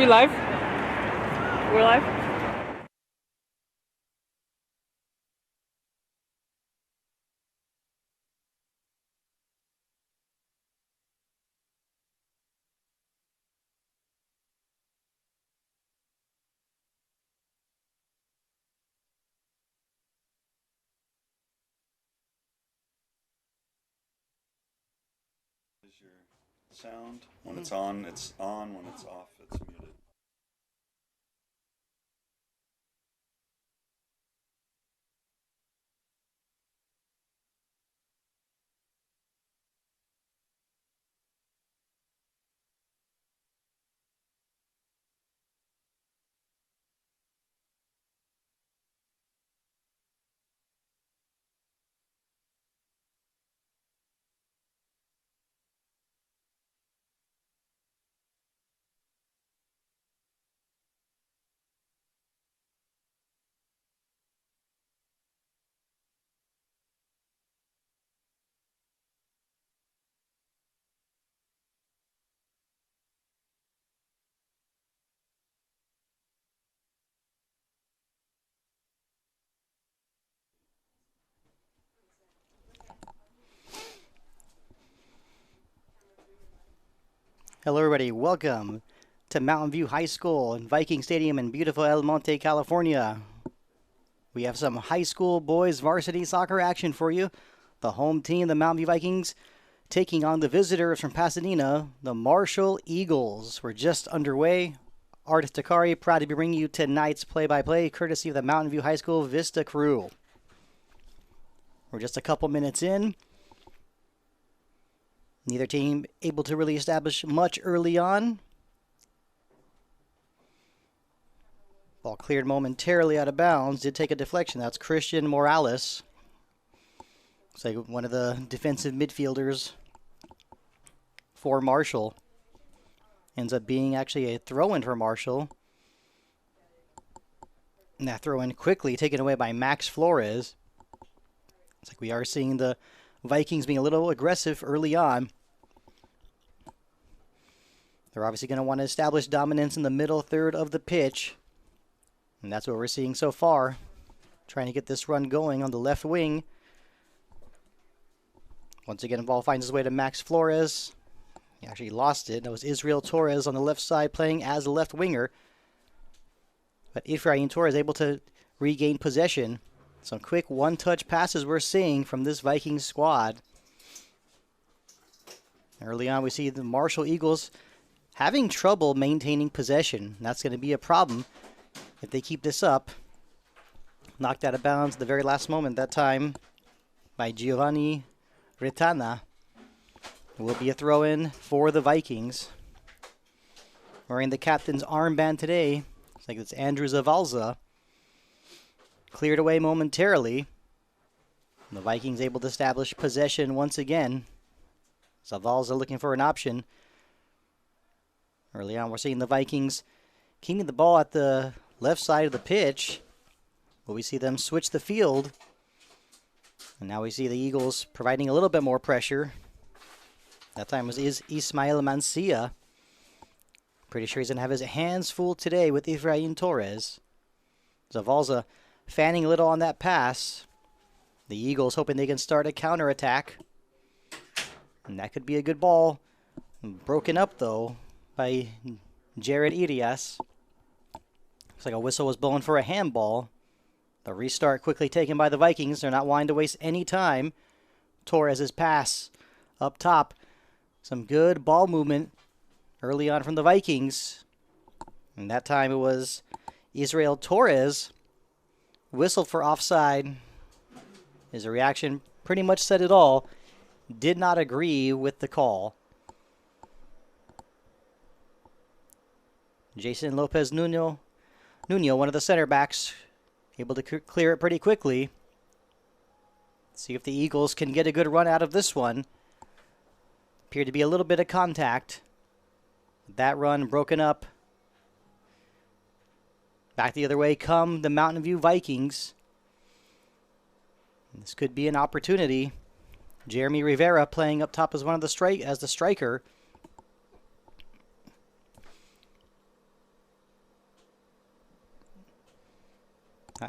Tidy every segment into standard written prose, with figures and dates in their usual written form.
we live? We're live? Is your sound. When it's on, it's on. When it's off, it's muted. Hello everybody, welcome to Mountain View High School and Viking Stadium in beautiful El Monte, California. We have some high school boys varsity soccer action for you. The home team, the Mountain View Vikings, taking on the visitors from Pasadena, the Marshall Eagles. We're just underway. Art Takari, proud to be bringing you tonight's play-by-play, courtesy of the Mountain View High School Vista crew. We're just a couple minutes in. Neither team able to really establish much early on. Ball cleared momentarily out of bounds. Did take a deflection. That's Christian Morales. Looks like one of the defensive midfielders for Marshall. Ends up being actually a throw-in for Marshall. And that throw-in quickly taken away by Max Flores. It's like we are seeing the Vikings being a little aggressive early on. They're obviously going to want to establish dominance in the middle third of the pitch. And that's what we're seeing so far. Trying to get this run going on the left wing. Once again, the ball finds its way to Max Flores. He actually lost it. That was Israel Torres on the left side playing as a left winger. But Efrain Torres able to regain possession. Some quick one-touch passes we're seeing from this Vikings squad. Early on, we see the Marshall Eagles having trouble maintaining possession. That's going to be a problem if they keep this up. Knocked out of bounds at the very last moment that time by Giovanni Retana. It will be a throw-in for the Vikings. Wearing the captain's armband today. It's like it's Andrew Zavalza. Cleared away momentarily. And the Vikings able to establish possession once again. Zavalza looking for an option. Early on, we're seeing the Vikings keeping the ball at the left side of the pitch. But we see them switch the field. And now we see the Eagles providing a little bit more pressure. That time was Ismael Mancia. Pretty sure he's going to have his hands full today with Efrain Torres. Zavalza fanning a little on that pass. The Eagles hoping they can start a counterattack. And that could be a good ball. Broken up, though, by Jared Irias. Looks like a whistle was blown for a handball. The restart quickly taken by the Vikings. They're not wanting to waste any time. Torres' pass up top. Some good ball movement early on from the Vikings. And that time it was Israel Torres. Whistled for offside. His reaction pretty much said it all. Did not agree with the call. Jason Lopez Nuno, one of the center backs, able to clear it pretty quickly. See if the Eagles can get a good run out of this one. Appeared to be a little bit of contact. That run broken up. Back the other way come the Mountain View Vikings. This could be an opportunity. Jeremy Rivera playing up top as one of the striker.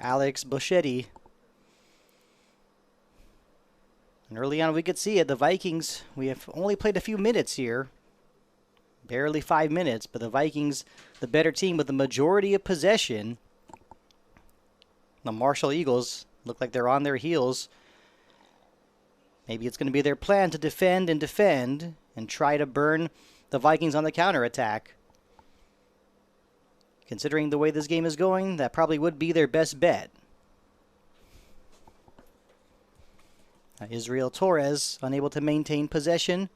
Alex Boschetti. And early on, we could see it. The Vikings, we have only played a few minutes here. Barely 5 minutes, but the Vikings, the better team with the majority of possession. The Marshall Eagles look like they're on their heels. Maybe it's going to be their plan to defend and try to burn the Vikings on the counterattack. Considering the way this game is going, that probably would be their best bet. Israel Torres unable to maintain possession.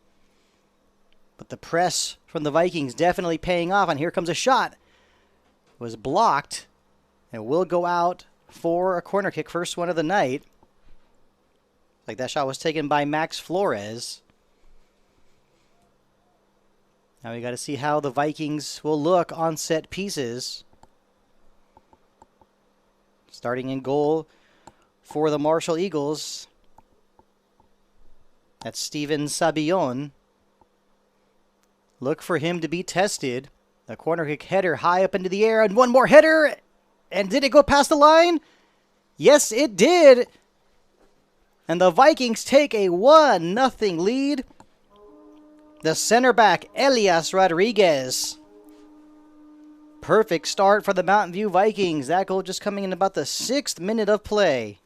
But the press from the Vikings definitely paying off. And here comes a shot. It was blocked. And will go out for a corner kick. First one of the night. Like that shot was taken by Max Flores. Now we got to see how the Vikings will look on set pieces. Starting in goal for the Marshall Eagles. That's Steven Sabillon. Look for him to be tested. The corner kick header high up into the air. And one more header. And did it go past the line? Yes, it did. And the Vikings take a 1-0 lead. The center back, Elias Rodriguez. Perfect start for the Mountain View Vikings. That goal just coming in about the 6th minute of play.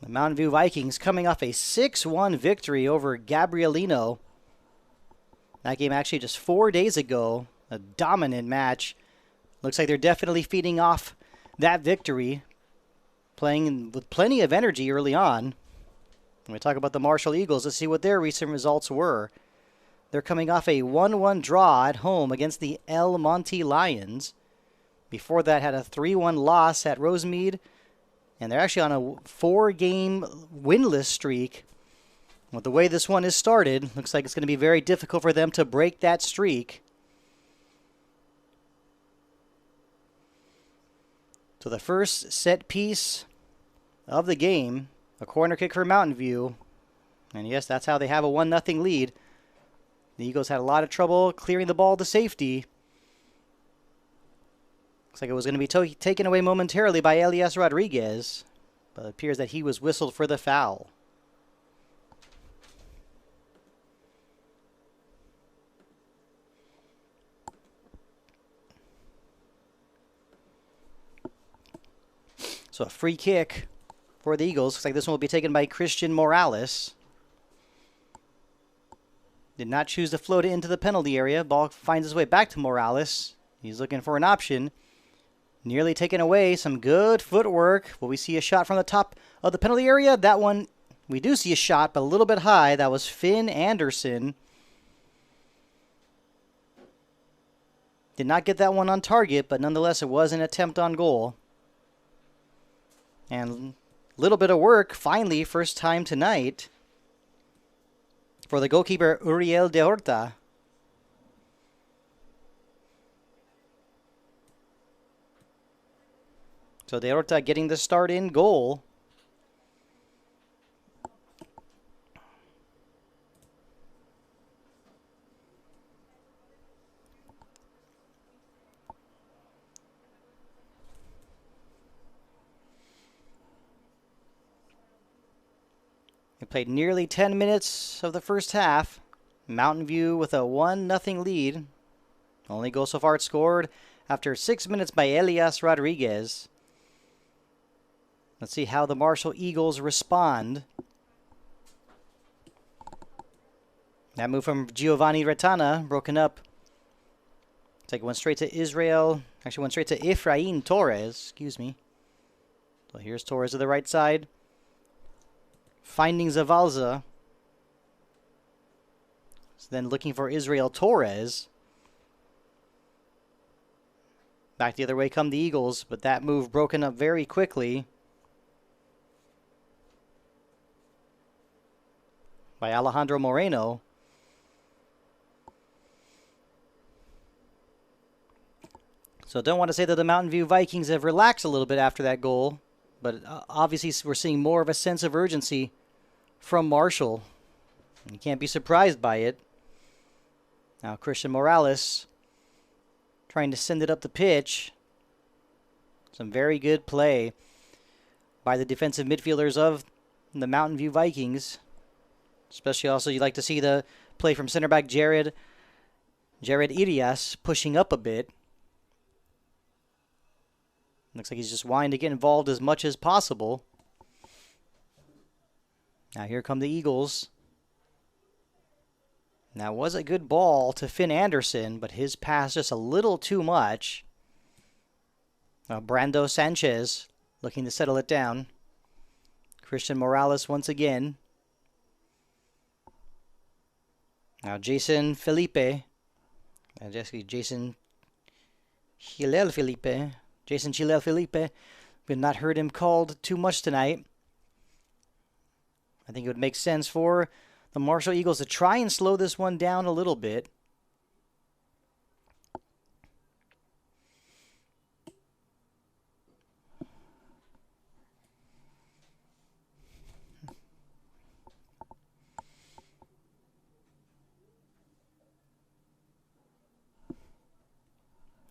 The Mountain View Vikings coming off a 6-1 victory over Gabrielino. That game actually just 4 days ago. A dominant match. Looks like they're definitely feeding off that victory. Playing with plenty of energy early on. When we talk about the Marshall Eagles, let's see what their recent results were. They're coming off a 1-1 draw at home against the El Monte Lions. Before that had a 3-1 loss at Rosemead. And they're actually on a 4-game winless streak. With the way this one is started, looks like it's going to be very difficult for them to break that streak. So the first set piece of the game, a corner kick for Mountain View. And yes, that's how they have a 1-0 lead. The Eagles had a lot of trouble clearing the ball to safety. Looks like it was going to be taken away momentarily by Elias Rodriguez. But it appears that he was whistled for the foul. So a free kick for the Eagles. Looks like this one will be taken by Christian Morales. Did not choose to float it into the penalty area. Ball finds its way back to Morales. He's looking for an option. Nearly taken away. Some good footwork. Will we see a shot from the top of the penalty area? That one, we do see a shot, but a little bit high. That was Finn Anderson. Did not get that one on target, but nonetheless, it was an attempt on goal. And a little bit of work, finally, first time tonight, for the goalkeeper, Uriel de Horta. So De Horta getting the start in goal. We played nearly 10 minutes of the first half. Mountain View with a 1-0 lead. Only goal so far scored after 6 minutes by Elias Rodriguez. Let's see how the Marshall Eagles respond. That move from Giovanni Retana, broken up. Take one straight to Israel. Actually, went straight to Efrain Torres. Excuse me. So here's Torres to the right side. Finding Zavalza. So then looking for Israel Torres. Back the other way come the Eagles, but that move broken up very quickly by Alejandro Moreno. So don't want to say that the Mountain View Vikings have relaxed a little bit after that goal, But obviously we're seeing more of a sense of urgency from Marshall. You can't be surprised by it. Now Christian Morales trying to send it up the pitch. Some very good play by the defensive midfielders of the Mountain View Vikings. Especially also you'd like to see the play from center back Jared Irias pushing up a bit. Looks like he's just wanting to get involved as much as possible. Now here come the Eagles. That was a good ball to Finn Anderson, but his pass just a little too much. Brando Sanchez looking to settle it down. Christian Morales once again. Now Jason Chilel Felipe. We've not heard him called too much tonight. I think it would make sense for the Marshall Eagles to try and slow this one down a little bit.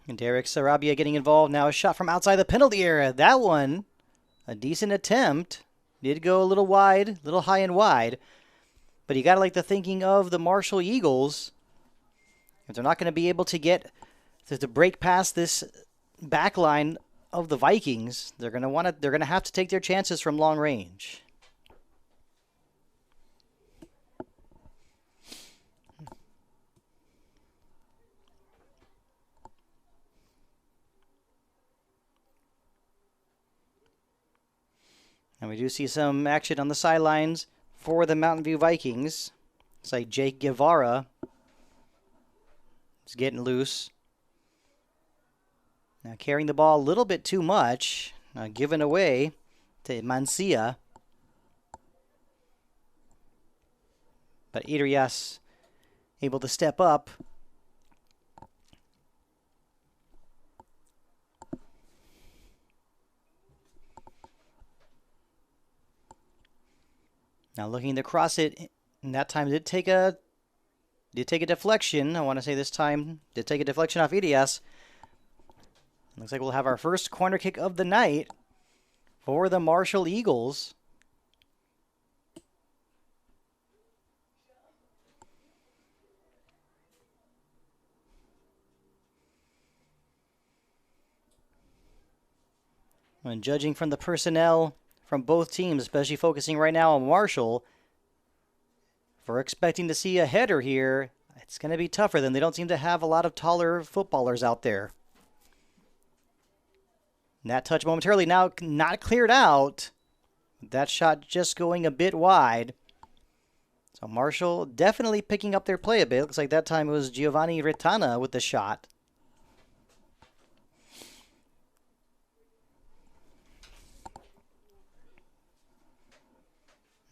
And Derek Sarabia getting involved now. A shot from outside the penalty area. That one, a decent attempt. Did go a little wide, a little high and wide. But you got to like the thinking of the Marshall Eagles. If they're not going to be able to get to break past this back line of the Vikings, they're going to have to take their chances from long range. And we do see some action on the sidelines for the Mountain View Vikings. It's like Jake Guevara is getting loose. Now carrying the ball a little bit too much. Now given away to Mancia. But Irias able to step up. Now looking to cross it, and that time did take a deflection. I want to say this time did take a deflection off Irias. Looks like we'll have our first corner kick of the night for the Marshall Eagles. And judging from the personnel from both teams, especially focusing right now on Marshall, if we're expecting to see a header here, it's going to be tougher. They don't seem to have a lot of taller footballers out there. And that touch momentarily now not cleared out. That shot just going a bit wide. So Marshall definitely picking up their play a bit. Looks like that time it was Giovanni Ritana with the shot.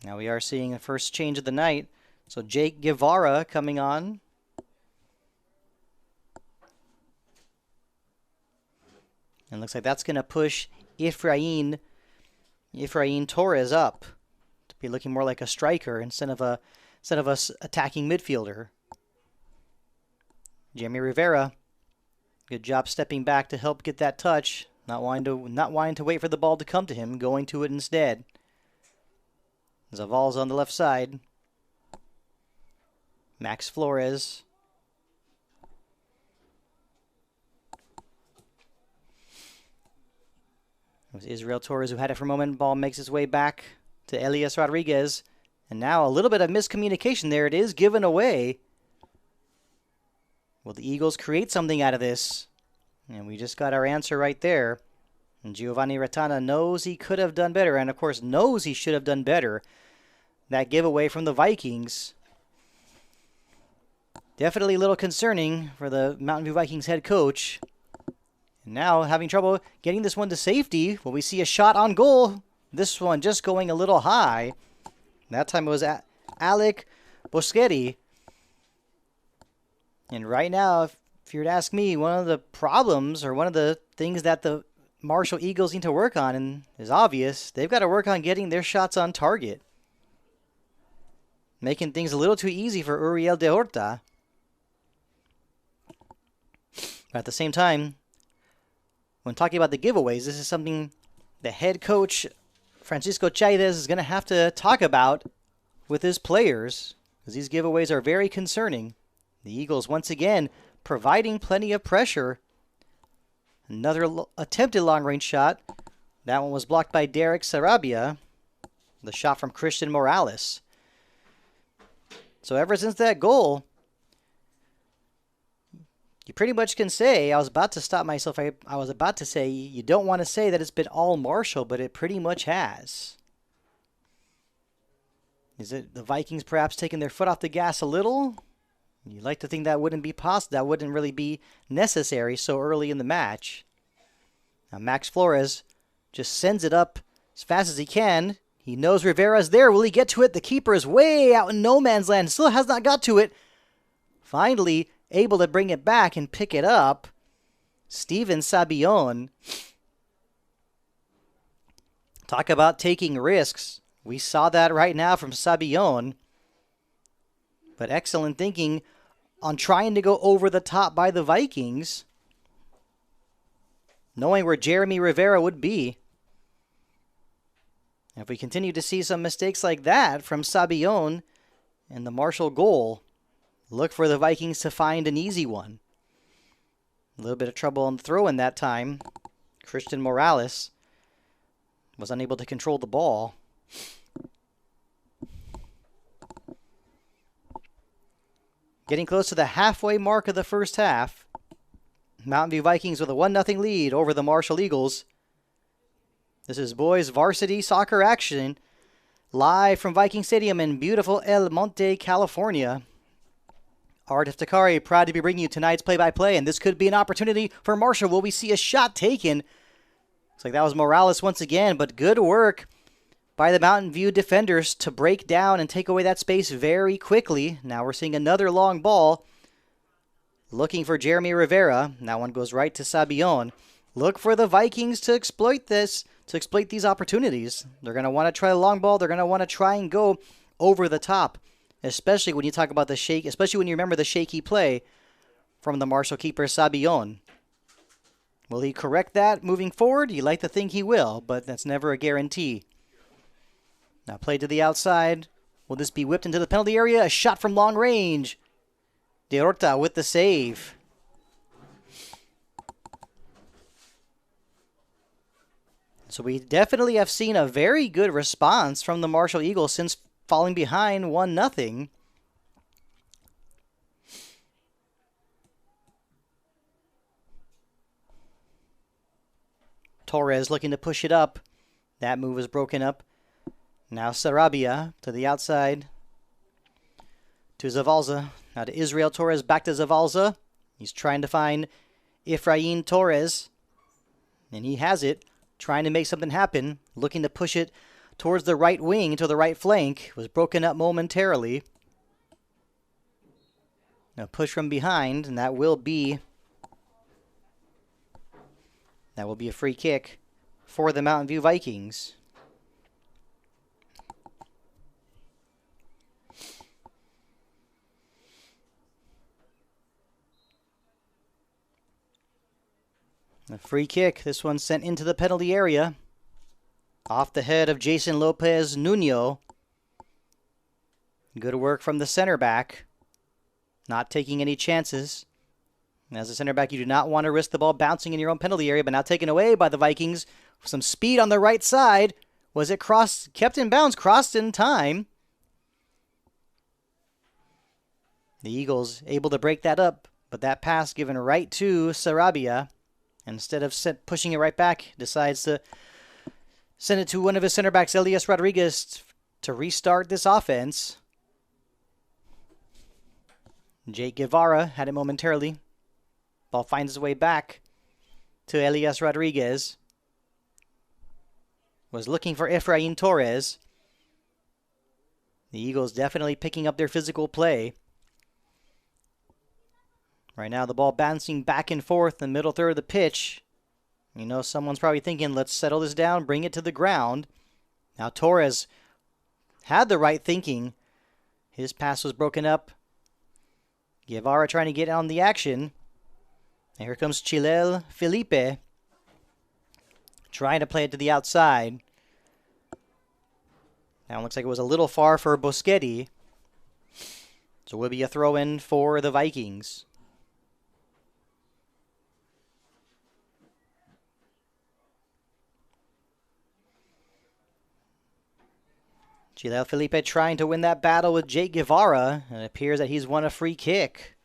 Now we are seeing the first change of the night. So Jake Guevara coming on. And looks like that's going to push Efrain Torres up to be looking more like a striker instead of a attacking midfielder. Jeremy Rivera, good job stepping back to help get that touch. Not wanting to wait for the ball to come to him, going to it instead. Zaval's on the left side. Max Flores. It was Israel Torres who had it for a moment. Ball makes its way back to Elias Rodriguez. And now a little bit of miscommunication there. It is given away. Will the Eagles create something out of this? And we just got our answer right there. And Giovanni Ratana knows he could have done better. And, of course, knows he should have done better. That giveaway from the Vikings. Definitely a little concerning for the Mountain View Vikings head coach. And now having trouble getting this one to safety. Will we see a shot on goal? This one just going a little high. That time it was Alec Boschetti. And right now, if you were to ask me, one of the problems or one of the things that the Marshall Eagles need to work on, and is obvious, they've got to work on getting their shots on target. Making things a little too easy for Uriel de Horta. But at the same time, when talking about the giveaways, this is something the head coach, Francisco Chaidez, is going to have to talk about with his players, because these giveaways are very concerning. The Eagles, once again, providing plenty of pressure. Another attempted long-range shot. That one was blocked by Derek Sarabia. The shot from Christian Morales. So ever since that goal, you pretty much can say, I was about to stop myself, I was about to say, you don't want to say that it's been all Marshall, but it pretty much has. Is it the Vikings perhaps taking their foot off the gas a little? You'd like to think that wouldn't be possible, that wouldn't really be necessary so early in the match. Now Max Flores just sends it up as fast as he can. He knows Rivera's there. Will he get to it? The keeper is way out in no man's land. Still has not got to it. Finally able to bring it back and pick it up. Steven Sabion. Talk about taking risks. We saw that right now from Sabion. But excellent thinking on trying to go over the top by the Vikings, knowing where Jeremy Rivera would be. If we continue to see some mistakes like that from Sabion and the Marshall goal, look for the Vikings to find an easy one. A little bit of trouble on the throw-in that time. Christian Morales was unable to control the ball. Getting close to the halfway mark of the first half. Mountain View Vikings with a 1-0 lead over the Marshall Eagles. This is boys varsity soccer action, live from Viking Stadium in beautiful El Monte, California. Art Iftikhari proud to be bringing you tonight's play-by-play, and this could be an opportunity for Marshall. Will we see a shot taken? Looks like that was Morales once again, but good work by the Mountain View defenders to break down and take away that space very quickly. Now we're seeing another long ball. Looking for Jeremy Rivera. That one goes right to Sabion. Look for the Vikings to exploit this, to exploit these opportunities. They're going to want to try a long ball. They're going to want to try and go over the top, especially when you talk about the shake, especially when you remember the shaky play from the Marshall keeper Sabion. Will he correct that moving forward? You like to think he will, but that's never a guarantee. Now play to the outside. Will this be whipped into the penalty area? A shot from long range. De Horta with the save. So we definitely have seen a very good response from the Marshall Eagles since falling behind 1-0. Torres looking to push it up. That move is broken up. Now Sarabia to the outside. To Zavalza. Now to Israel Torres, back to Zavalza. He's trying to find Efrain Torres. And he has it. Trying to make something happen. Looking to push it towards the right wing, to the right flank. Was broken up momentarily. Now push from behind, and that will be a free kick for the Mountain View Vikings. A free kick. This one sent into the penalty area. Off the head of Jason Lopez Nuno. Good work from the center back. Not taking any chances. As a center back, you do not want to risk the ball bouncing in your own penalty area, but now taken away by the Vikings. Some speed on the right side. Was it crossed? Kept in bounds. Crossed in time. The Eagles able to break that up, but that pass given right to Sarabia. Instead of pushing it right back, decides to send it to one of his center backs, Elias Rodriguez, to restart this offense. Jake Guevara had it momentarily. Ball finds its way back to Elias Rodriguez. Was looking for Efrain Torres. The Eagles definitely picking up their physical play. Right now the ball bouncing back and forth in the middle third of the pitch. You know, someone's probably thinking, let's settle this down, bring it to the ground. Now Torres had the right thinking. His pass was broken up. Guevara trying to get on the action. And here comes Chilel Felipe trying to play it to the outside. Now it looks like it was a little far for Boschetti. So it will be a throw-in for the Vikings. Chilel Felipe trying to win that battle with Jake Guevara. And it appears that he's won a free kick.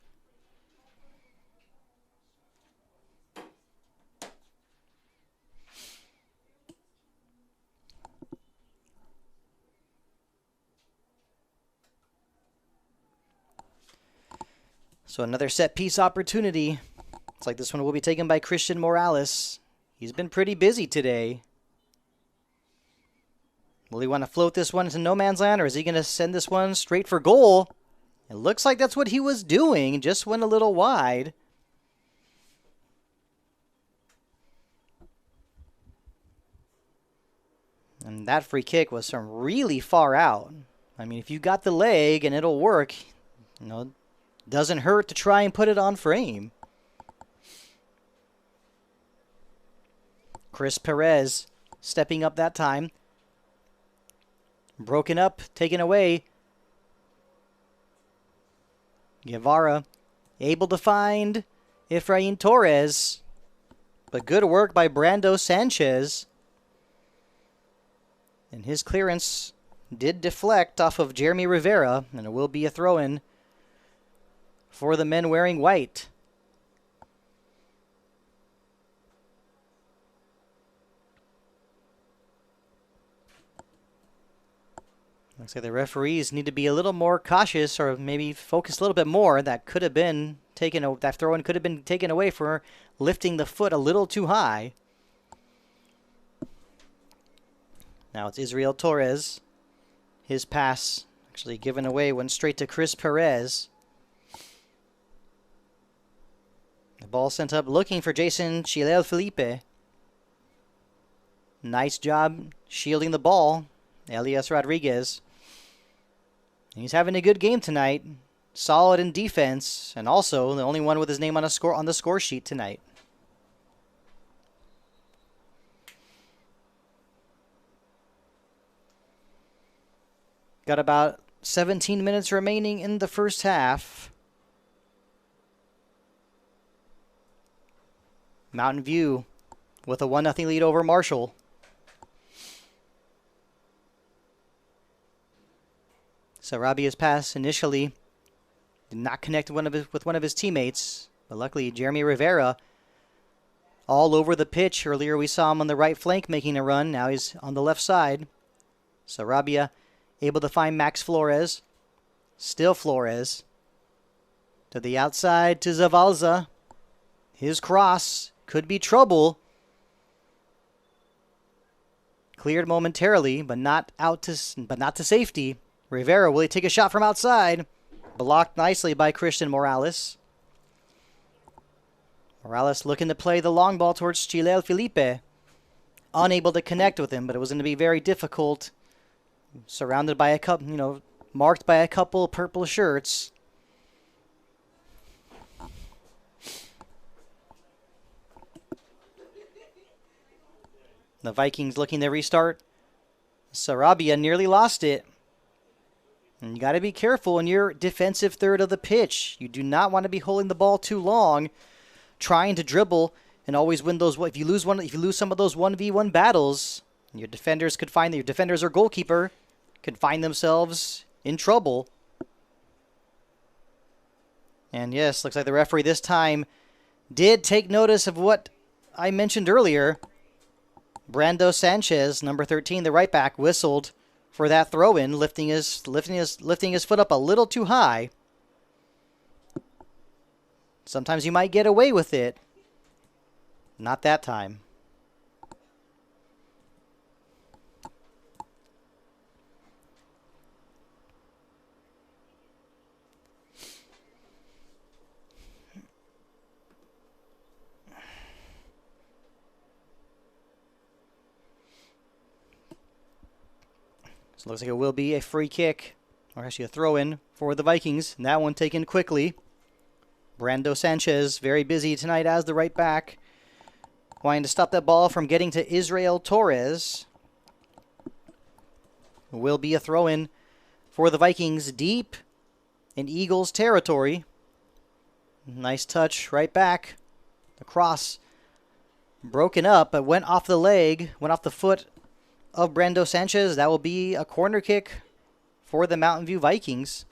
So another set-piece opportunity. It's like this one will be taken by Christian Morales. He's been pretty busy today. Will he want to float this one into no man's land, or is he going to send this one straight for goal? It looks like that's what he was doing, just went a little wide. And that free kick was from really far out. I mean, if you got the leg and it'll work, you know, doesn't hurt to try and put it on frame. Chris Perez stepping up that time. Broken up, taken away. Guevara able to find Efrain Torres. But good work by Brando Sanchez. And his clearance did deflect off of Jeremy Rivera. And it will be a throw-in for the men wearing white. Looks like the referees need to be a little more cautious, or maybe focus a little bit more. That could have been taken. That throw-in could have been taken away for lifting the foot a little too high. Now it's Israel Torres. His pass actually given away, went straight to Chris Perez. The ball sent up looking for Jason Chilel Felipe. Nice job shielding the ball, Elias Rodriguez. He's having a good game tonight. Solid in defense, and also the only one with his name on the score sheet tonight. Got about 17 minutes remaining in the first half. Mountain View with a 1-0 lead over Marshall. Sarabia's pass initially did not connect with one of his teammates, but luckily Jeremy Rivera all over the pitch. Earlier we saw him on the right flank making a run. Now he's on the left side. Sarabia able to find Max Flores. Still Flores. To the outside to Zavalza. His cross could be trouble. Cleared momentarily, but not to safety. Rivera, will he take a shot from outside? Blocked nicely by Christian Morales. Morales looking to play the long ball towards Chilel Felipe. Unable to connect with him, but it was going to be very difficult. Surrounded by a couple, marked by a couple purple shirts. The Vikings looking to restart. Sarabia nearly lost it. And you got to be careful in your defensive third of the pitch. You do not want to be holding the ball too long, trying to dribble and always win those. If you lose some of those 1v1 battles, your defenders or goalkeeper could find themselves in trouble. And yes, looks like the referee this time did take notice of what I mentioned earlier. Brando Sanchez, number 13, the right back, whistled for that throw-in, lifting his foot up a little too high. Sometimes you might get away with it. Not that time. So it looks like it will be a free kick, or actually a throw-in for the Vikings. And that one taken quickly. Brando Sanchez very busy tonight as the right back, wanting to stop that ball from getting to Israel Torres. It will be a throw-in for the Vikings deep in Eagles territory. Nice touch right back. The cross broken up, but went off the leg, went off the foot of Brando Sanchez. That will be a corner kick for the Mountain View Vikings.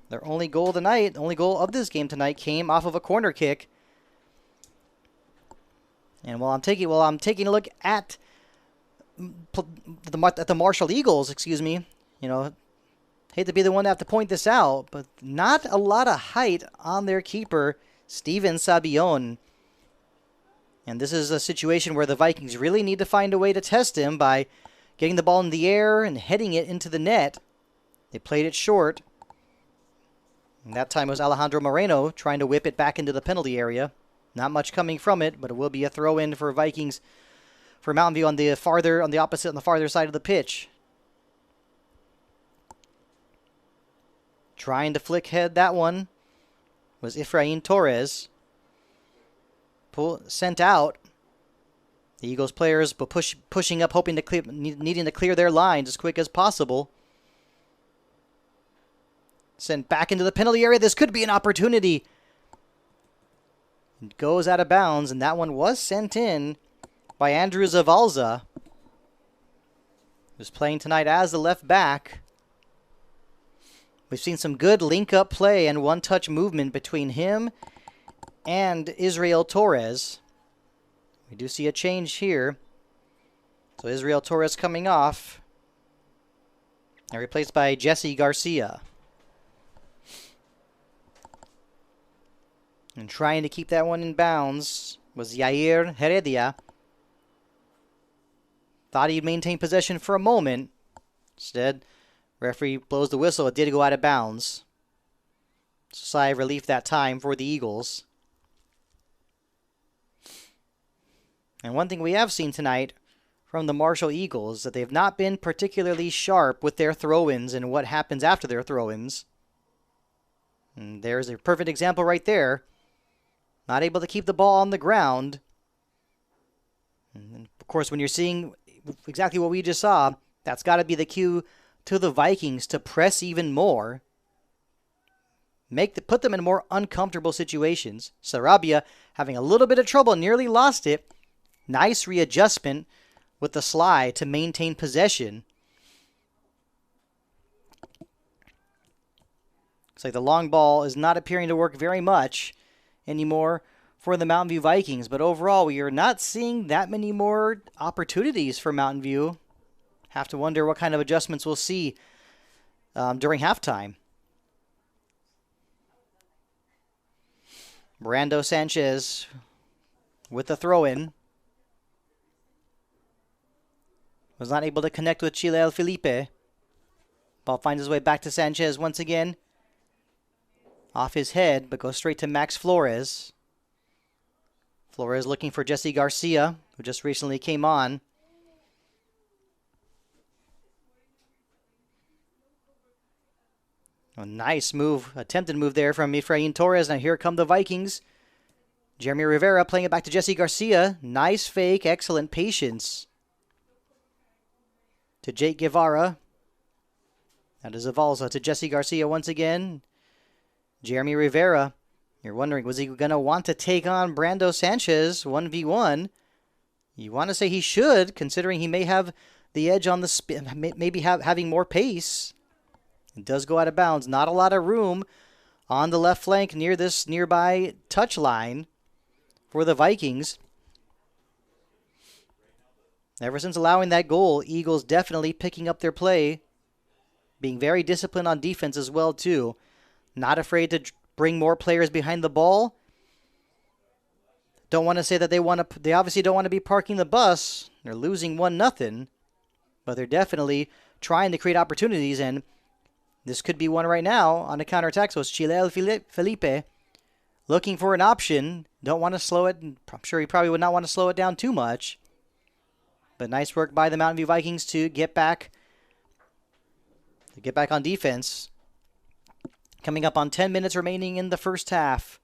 Their only goal tonight, the only goal of this game tonight, came off of a corner kick. And while I'm taking a look at the Marshall Eagles, excuse me, hate to be the one to have to point this out, but not a lot of height on their keeper, Steven Sabion. And this is a situation where the Vikings really need to find a way to test him by getting the ball in the air and heading it into the net. They played it short. And that time it was Alejandro Moreno trying to whip it back into the penalty area. Not much coming from it, but it will be a throw-in for Vikings, for Mountain View on the farther side of the pitch. Trying to flick head that one was Efrain Torres. Sent out. The Eagles players pushing up, hoping to clear, needing to clear their lines as quick as possible. Sent back into the penalty area. This could be an opportunity. It goes out of bounds, and that one was sent in by Andrew Zavalza, who's playing tonight as the left back. We've seen some good link-up play and one-touch movement between him and Israel Torres. We do see a change here. So Israel Torres coming off and replaced by Jesse Garcia. And trying to keep that one in bounds was Yair Heredia. Thought he'd maintain possession for a moment. Instead, referee blows the whistle. It did go out of bounds. Sigh of relief that time for the Eagles. And one thing we have seen tonight from the Marshall Eagles is that they've not been particularly sharp with their throw-ins and what happens after their throw-ins. And there's a perfect example right there. Not able to keep the ball on the ground. And of course, when you're seeing exactly what we just saw, that's got to be the cue to the Vikings to press even more. Put them in more uncomfortable situations. Sarabia having a little bit of trouble, nearly lost it. Nice readjustment with the slide to maintain possession. Looks like the long ball is not appearing to work very much anymore for the Mountain View Vikings. But overall, we are not seeing that many more opportunities for Mountain View. Have to wonder what kind of adjustments we'll see during halftime. Brando Sanchez with the throw-in. Was not able to connect with Chilel Felipe. Ball finds his way back to Sanchez once again. Off his head, but goes straight to Max Flores. Flores looking for Jesse Garcia, who just recently came on. A nice move, attempted move there from Efrain Torres. Now here come the Vikings. Jeremy Rivera playing it back to Jesse Garcia. Nice fake, excellent patience. To Jake Guevara. That is Zavalza to Jesse Garcia once again. Jeremy Rivera. You're wondering, was he going to want to take on Brando Sanchez 1v1? You want to say he should, considering he may have the edge on the spin, maybe having more pace. It does go out of bounds. Not a lot of room on the left flank near this nearby touch line for the Vikings. Ever since allowing that goal, Eagles definitely picking up their play. Being very disciplined on defense as well, too. Not afraid to bring more players behind the ball. Don't want to say that they obviously don't want to be parking the bus. They're losing 1-0. But they're definitely trying to create opportunities, and this could be one right now on a counterattack. So it's Chilel Felipe looking for an option. Don't want to slow it. I'm sure he probably would not want to slow it down too much. But nice work by the Mountain View Vikings to get back to get back on defense. Coming up on 10 minutes remaining in the first half.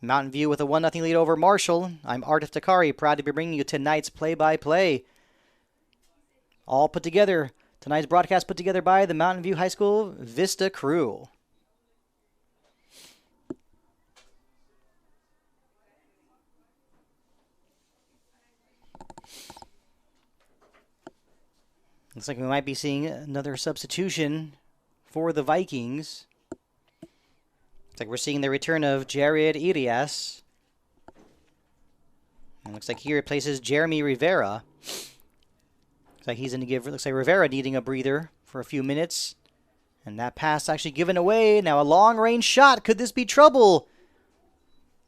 Mountain View with a 1-0 lead over Marshall. I'm Ardif Takari, proud to be bringing you tonight's play-by-play. All put together. Tonight's broadcast put together by the Mountain View High School Vista crew. Looks like we might be seeing another substitution for the Vikings. Looks like we're seeing the return of Jared Irias. And looks like here it places Jeremy Rivera. Looks like he's going to give. Looks like Rivera needing a breather for a few minutes. And that pass actually given away. Now a long-range shot. Could this be trouble?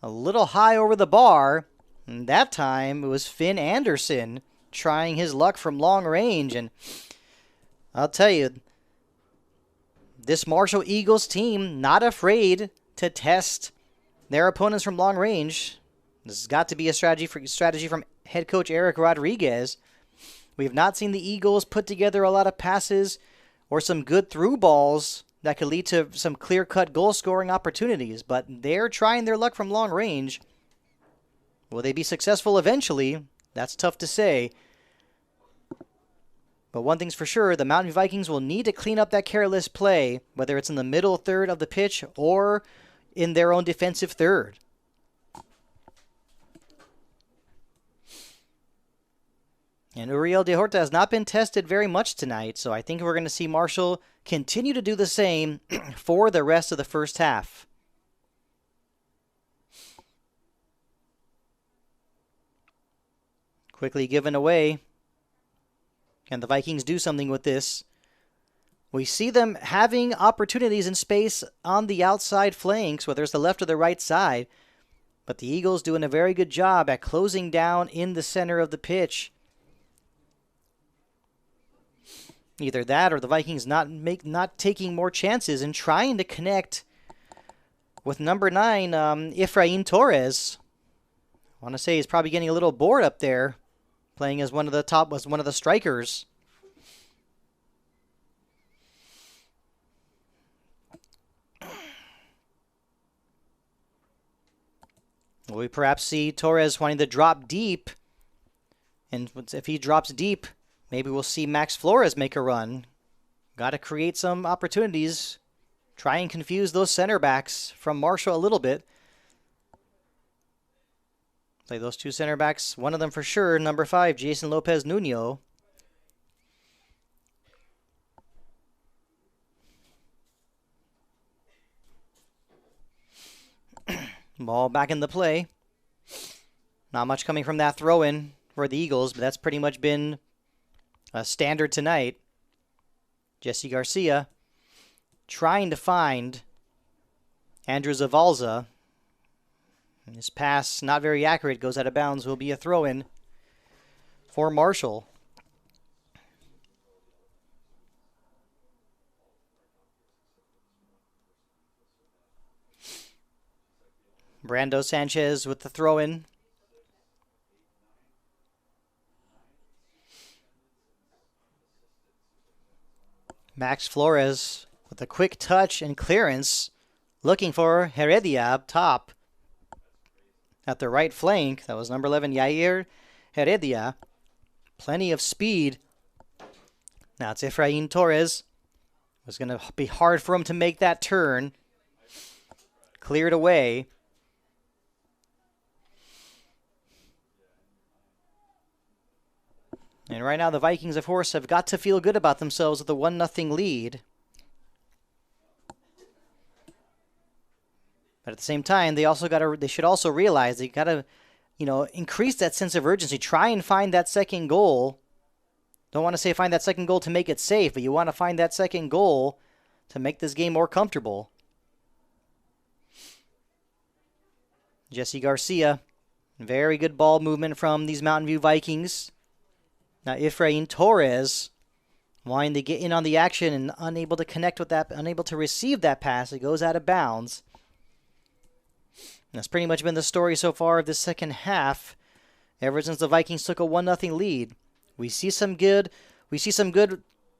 A little high over the bar. And that time it was Finn Anderson trying his luck from long range. And I'll tell you, this Marshall Eagles team not afraid to test their opponents from long range. This has got to be a strategy from head coach Eric Rodriguez. We've not seen the Eagles put together a lot of passes or some good through balls that could lead to some clear-cut goal-scoring opportunities, but they're trying their luck from long range. Will they be successful eventually? That's tough to say. But one thing's for sure, the Mountain View Vikings will need to clean up that careless play, whether it's in the middle third of the pitch or in their own defensive third. And Uriel de Horta has not been tested very much tonight, so I think we're going to see Marshall continue to do the same for the rest of the first half. Quickly given away. Can the Vikings do something with this? We see them having opportunities in space on the outside flanks, whether it's the left or the right side. But the Eagles doing a very good job at closing down in the center of the pitch. Either that or the Vikings not taking more chances and trying to connect with number 9, Efrain Torres. I want to say he's probably getting a little bored up there, playing as one of the strikers. Will we perhaps see Torres wanting to drop deep? And if he drops deep, maybe we'll see Max Flores make a run. Got to create some opportunities. Try and confuse those center backs from Marshall a little bit. Like those two center backs, one of them for sure, number 5, Jason Lopez Nuno. Ball back in the play. Not much coming from that throw-in for the Eagles, but that's pretty much been a standard tonight. Jesse Garcia trying to find Andrew Zavalza. And his pass, not very accurate, goes out of bounds, will be a throw-in for Marshall. Brando Sanchez with the throw-in. Max Flores with a quick touch and clearance, looking for Heredia up top. At the right flank, that was number 11, Yair Heredia. Plenty of speed. Now it's Efrain Torres. It was going to be hard for him to make that turn. Cleared away. And right now the Vikings, of course, have got to feel good about themselves with a 1-0 lead. But at the same time, they should also realize they got to, increase that sense of urgency. Try and find that second goal. Don't want to say find that second goal to make it safe, but you want to find that second goal to make this game more comfortable. Jesse Garcia, very good ball movement from these Mountain View Vikings. Now Efrain Torres wanting to get in on the action and unable to connect with that, unable to receive that pass. It goes out of bounds. And that's pretty much been the story so far of this second half. Ever since the Vikings took a 1-0 lead, we see some good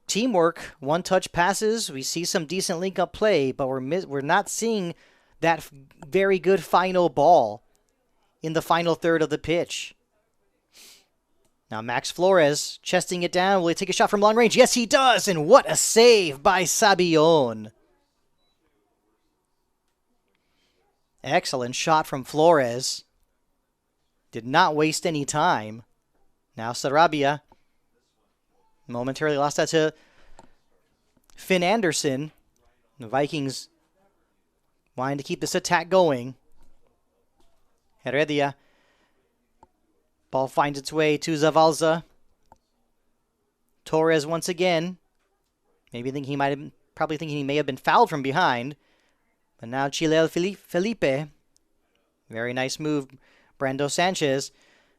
teamwork, one-touch passes. We see some decent link-up play, but we're not seeing that very good final ball in the final third of the pitch. Now Max Flores chesting it down. Will he take a shot from long range? Yes, he does. And what a save by Sabion. Excellent shot from Flores. Did not waste any time. Now Sarabia momentarily lost that to Finn Anderson. The Vikings wanting to keep this attack going. Heredia. Ball finds its way to Zavalza. Torres once again. Probably thinking he may have been fouled from behind. But now Chilel Felipe. Very nice move. Brando Sanchez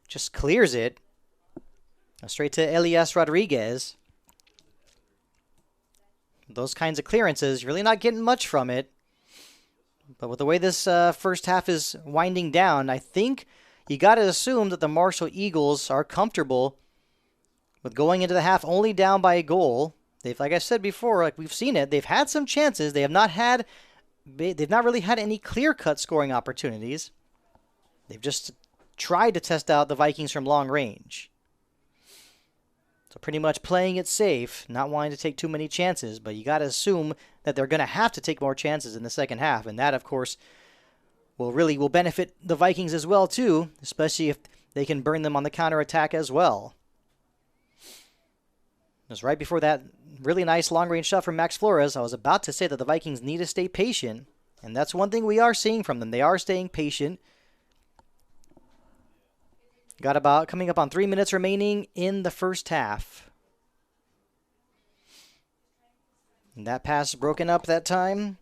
just clears it. Straight to Elias Rodriguez. Those kinds of clearances, really not getting much from it. But with the way this first half is winding down, I think you got to assume that the Marshall Eagles are comfortable with going into the half only down by a goal. They've, like I said before, like we've seen it, they've had some chances. They've not really had any clear-cut scoring opportunities. They've just tried to test out the Vikings from long range. So pretty much playing it safe, not wanting to take too many chances, but you got to assume that they're going to have to take more chances in the second half, and that, of course, will benefit the Vikings as well, too, especially if they can burn them on the counterattack as well. Just right before that really nice long-range shot from Max Flores, I was about to say that the Vikings need to stay patient, and that's one thing we are seeing from them. They are staying patient. Coming up on 3 minutes remaining in the first half. And that pass broken up that time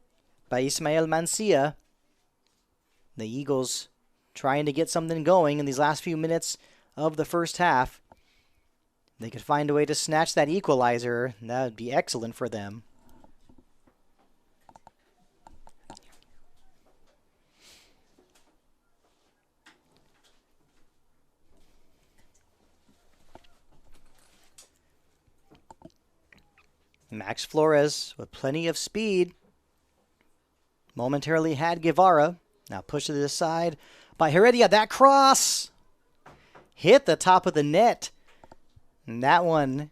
by Ismael Mancia. The Eagles trying to get something going in these last few minutes of the first half. They could find a way to snatch that equalizer, and that would be excellent for them. Max Flores with plenty of speed. Momentarily had Guevara. Now pushed to the side by Heredia. That cross hit the top of the net. And that one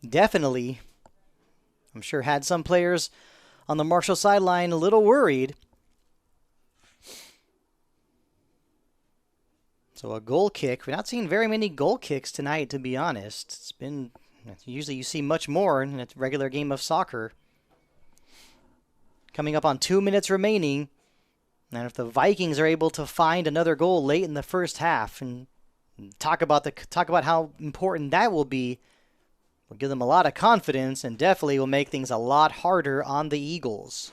definitely, I'm sure, had some players on the Marshall sideline a little worried. So a goal kick. We're not seeing very many goal kicks tonight, to be honest. Usually you see much more in a regular game of soccer. Coming up on 2 minutes remaining. And if the Vikings are able to find another goal late in the first half and talk about how important that will be, will give them a lot of confidence and definitely will make things a lot harder on the Eagles.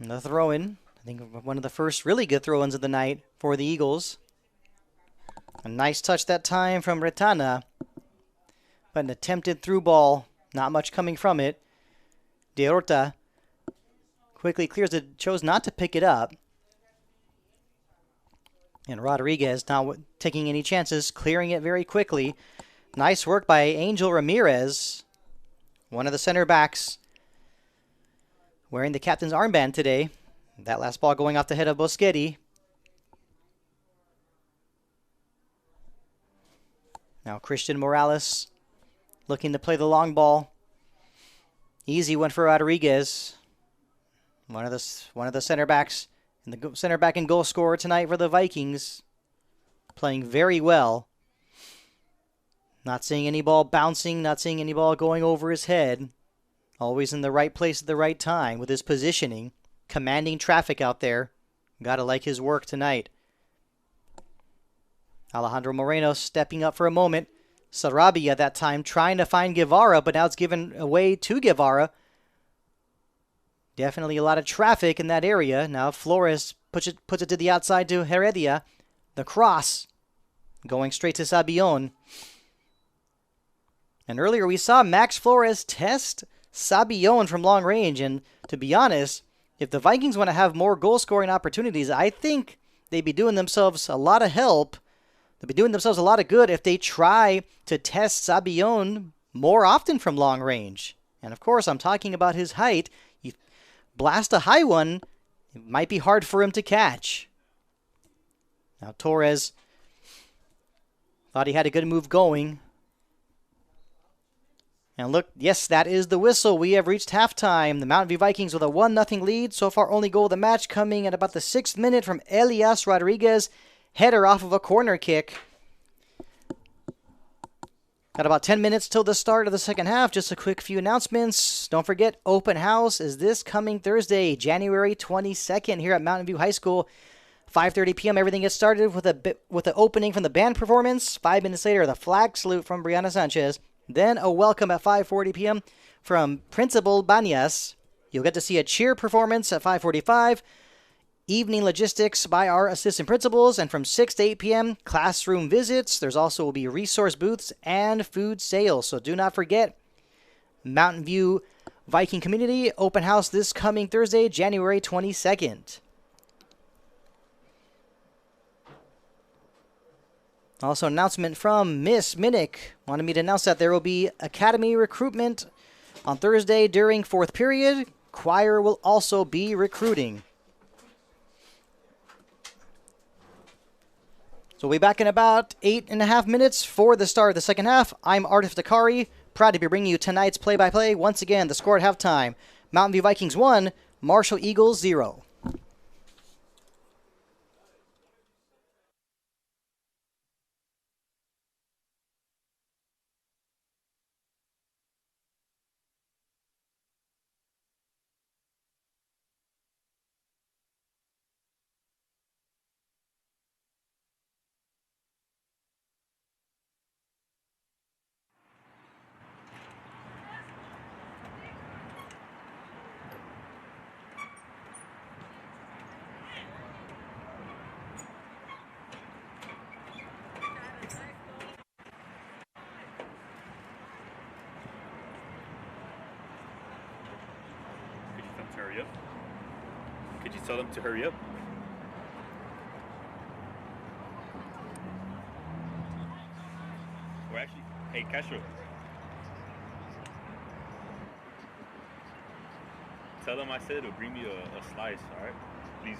And the throw-in, I think one of the first really good throw-ins of the night for the Eagles. A nice touch that time from Retana. But an attempted through ball, not much coming from it. De Horta quickly clears it, chose not to pick it up. And Rodriguez not taking any chances, clearing it very quickly. Nice work by Angel Ramirez, one of the center backs, wearing the captain's armband today. That last ball going off the head of Boschetti. Now Christian Morales looking to play the long ball. Easy one for Rodriguez. One of the center backs, and the center back and goal scorer tonight for the Vikings. Playing very well. Not seeing any ball bouncing, not seeing any ball going over his head. Always in the right place at the right time with his positioning. Commanding traffic out there. Gotta like his work tonight. Alejandro Moreno stepping up for a moment. Sarabia at that time trying to find Guevara, but now it's given away to Guevara. Definitely a lot of traffic in that area. Now Flores puts it to the outside to Heredia. The cross going straight to Sabion. And earlier we saw Max Flores test Sabion from long range. And to be honest, if the Vikings want to have more goal-scoring opportunities, I think they'd be doing themselves a lot of help. They'd be doing themselves a lot of good if they try to test Sabion more often from long range. And of course, I'm talking about his height. You blast a high one, it might be hard for him to catch. Now Torres thought he had a good move going. And look, yes, that is the whistle. We have reached halftime. The Mountain View Vikings with a 1-0 lead. So far, only goal of the match coming at about the 6th minute from Elias Rodriguez. Header off of a corner kick. Got about 10 minutes till the start of the second half. Just a quick few announcements. Don't forget, open house is this coming Thursday, January 22nd here at Mountain View High School. 5:30 p.m. Everything gets started with the opening from the band performance. 5 minutes later, the flag salute from Brianna Sanchez. Then a welcome at 5:40 p.m. from Principal Banyas. You'll get to see a cheer performance at 5:45. Evening logistics by our assistant principals. And from 6 to 8 p.m., classroom visits. There's also will be resource booths and food sales. So do not forget, Mountain View Viking Community Open House this coming Thursday, January 22nd. Also, announcement from Miss Minnick. Wanted me to announce that there will be academy recruitment on Thursday during 4th period. Choir will also be recruiting. So we'll be back in about 8.5 minutes for the start of the second half. I'm Artif Dakari, proud to be bringing you tonight's play-by-play. Once again, the score at halftime, Mountain View Vikings 1, Marshall Eagles 0. Hurry up. Could you tell them to hurry up? Or actually, hey Castro. Tell them I said to bring me a slice, alright? Please.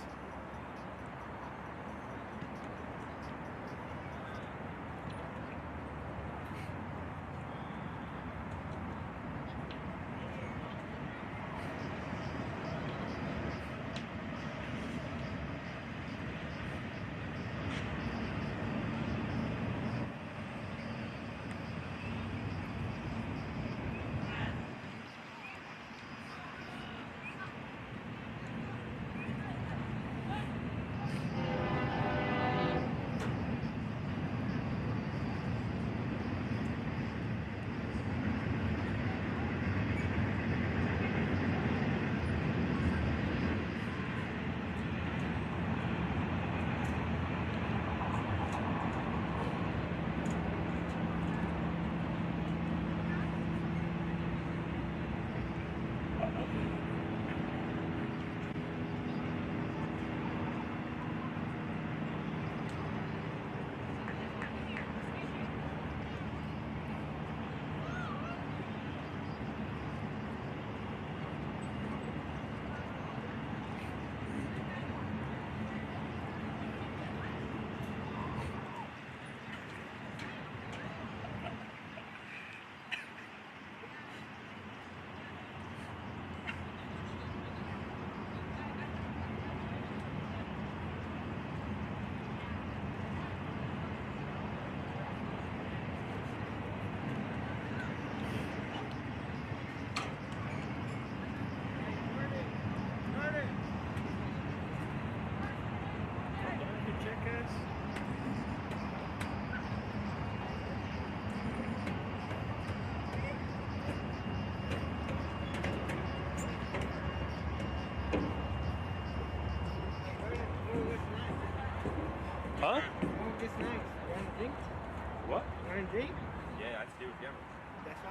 Huh? What was this next? You want to drink? What? You want to drink? Yeah, I stay with Gamma. That's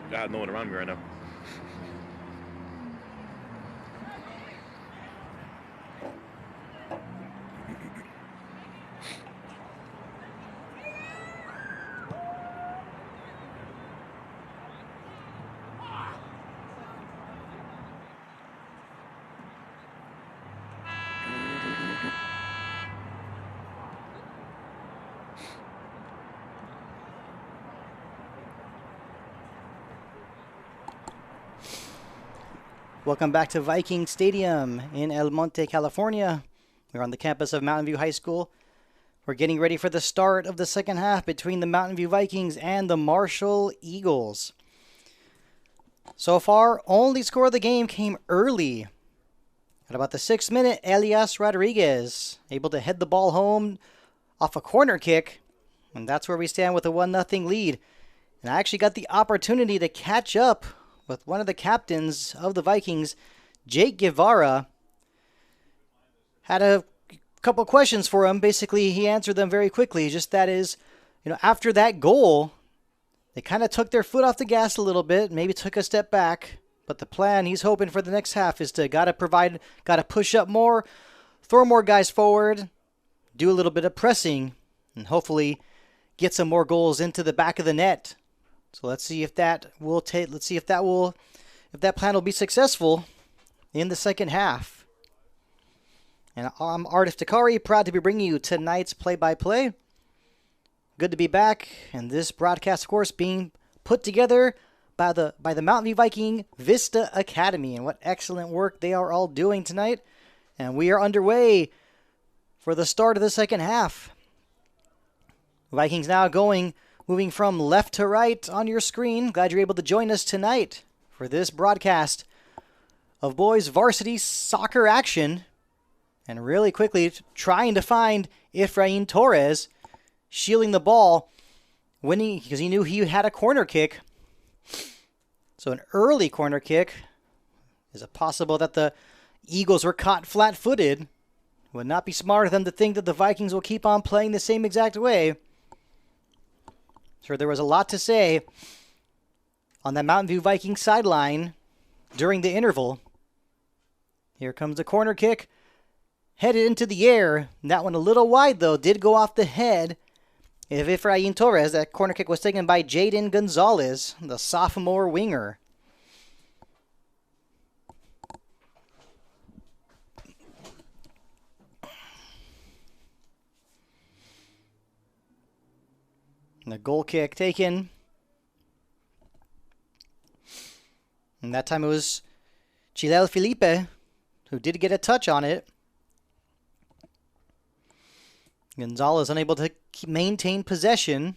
Got no one around me right now. Welcome back to Viking Stadium in El Monte, California. We're on the campus of Mountain View High School. We're getting ready for the start of the second half between the Mountain View Vikings and the Marshall Eagles. So far, only score of the game came early. At about the 6th minute, Elias Rodriguez able to head the ball home off a corner kick. And that's where we stand with a 1-0 lead. And I actually got the opportunity to catch up with one of the captains of the Vikings, Jake Guevara. Had a couple questions for him. Basically, he answered them very quickly. Just that is, after that goal, they kind of took their foot off the gas a little bit, maybe took a step back. But the plan he's hoping for the next half is to gotta push up more, throw more guys forward, do a little bit of pressing, and hopefully get some more goals into the back of the net. So let's see if that plan will be successful in the second half. And I'm Ardif Takari, proud to be bringing you tonight's play-by-play. Good to be back, and this broadcast, of course, being put together by the Mountain View Viking Vista Academy, and what excellent work they are all doing tonight. And we are underway for the start of the second half. Vikings now moving from left to right on your screen. Glad you're able to join us tonight for this broadcast of boys varsity soccer action. And really quickly trying to find Efrain Torres, shielding the ball, winning because he knew he had a corner kick. So an early corner kick. Is it possible that the Eagles were caught flat-footed? Would not be smart of them to think that the Vikings will keep on playing the same exact way. Sure, there was a lot to say on that Mountain View Vikings sideline during the interval. Here comes the corner kick, headed into the air. That one a little wide, though, did go off the head of Efrain Torres. That corner kick was taken by Jaden Gonzalez, the sophomore winger. And the goal kick taken. And that time it was Chilel Felipe who did get a touch on it. Gonzalez unable to maintain possession.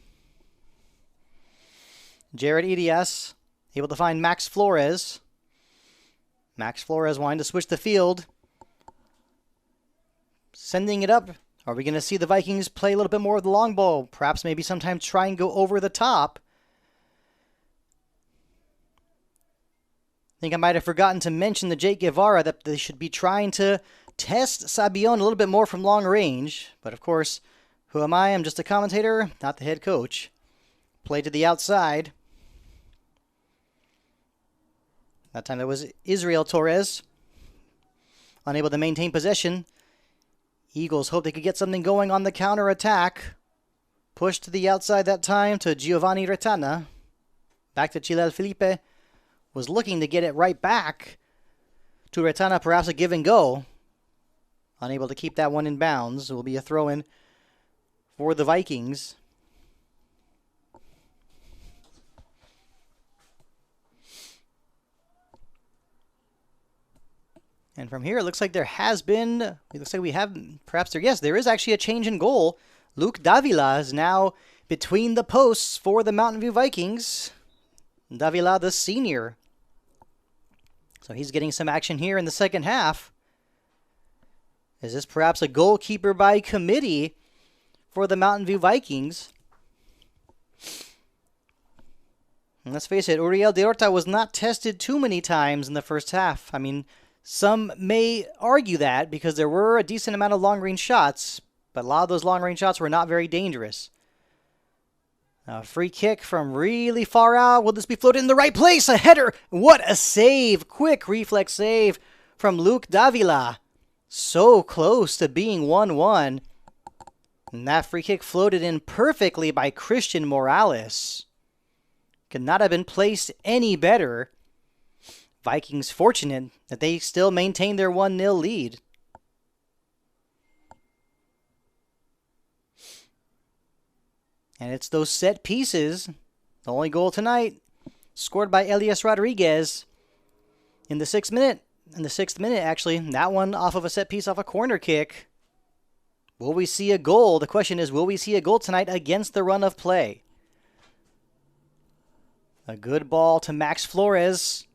Jared Idias able to find Max Flores. Max Flores wanting to switch the field. Sending it up. Are we going to see the Vikings play a little bit more of the long ball? Perhaps maybe sometimes try and go over the top. I think I might have forgotten to mention to Jake Guevara that they should be trying to test Sabion a little bit more from long range. But of course, who am I? I'm just a commentator, not the head coach. Play to the outside. That time that was Israel Torres. Unable to maintain possession. Eagles hope they could get something going on the counter-attack. Push to the outside that time to Giovanni Retana. Back to Chilel Felipe. was looking to get it right back to Retana, perhaps a give and go. Unable to keep that one in bounds. It will be a throw-in for the Vikings. And from here, it looks like there has been, it looks like we have, perhaps there, yes, there is actually a change in goal. Luke Davila is now between the posts for the Mountain View Vikings. Davila, the senior. So he's getting some action here in the second half. Is this perhaps a goalkeeper by committee for the Mountain View Vikings? And let's face it, Uriel de Horta was not tested too many times in the first half. I mean, some may argue that because there were a decent amount of long-range shots, but a lot of those long-range shots were not very dangerous. A free kick from really far out. Will this be floated in the right place? A header. What a save. Quick reflex save from Luke Davila. So close to being 1-1. And that free kick floated in perfectly by Christian Morales. Could not have been placed any better. Vikings fortunate that they still maintain their 1-0 lead. And it's those set pieces. The only goal tonight scored by Elias Rodriguez in the 6th minute. In the 6th minute, actually. That one off of a set piece off a corner kick. Will we see a goal? The question is, will we see a goal tonight against the run of play? A good ball to Max Flores.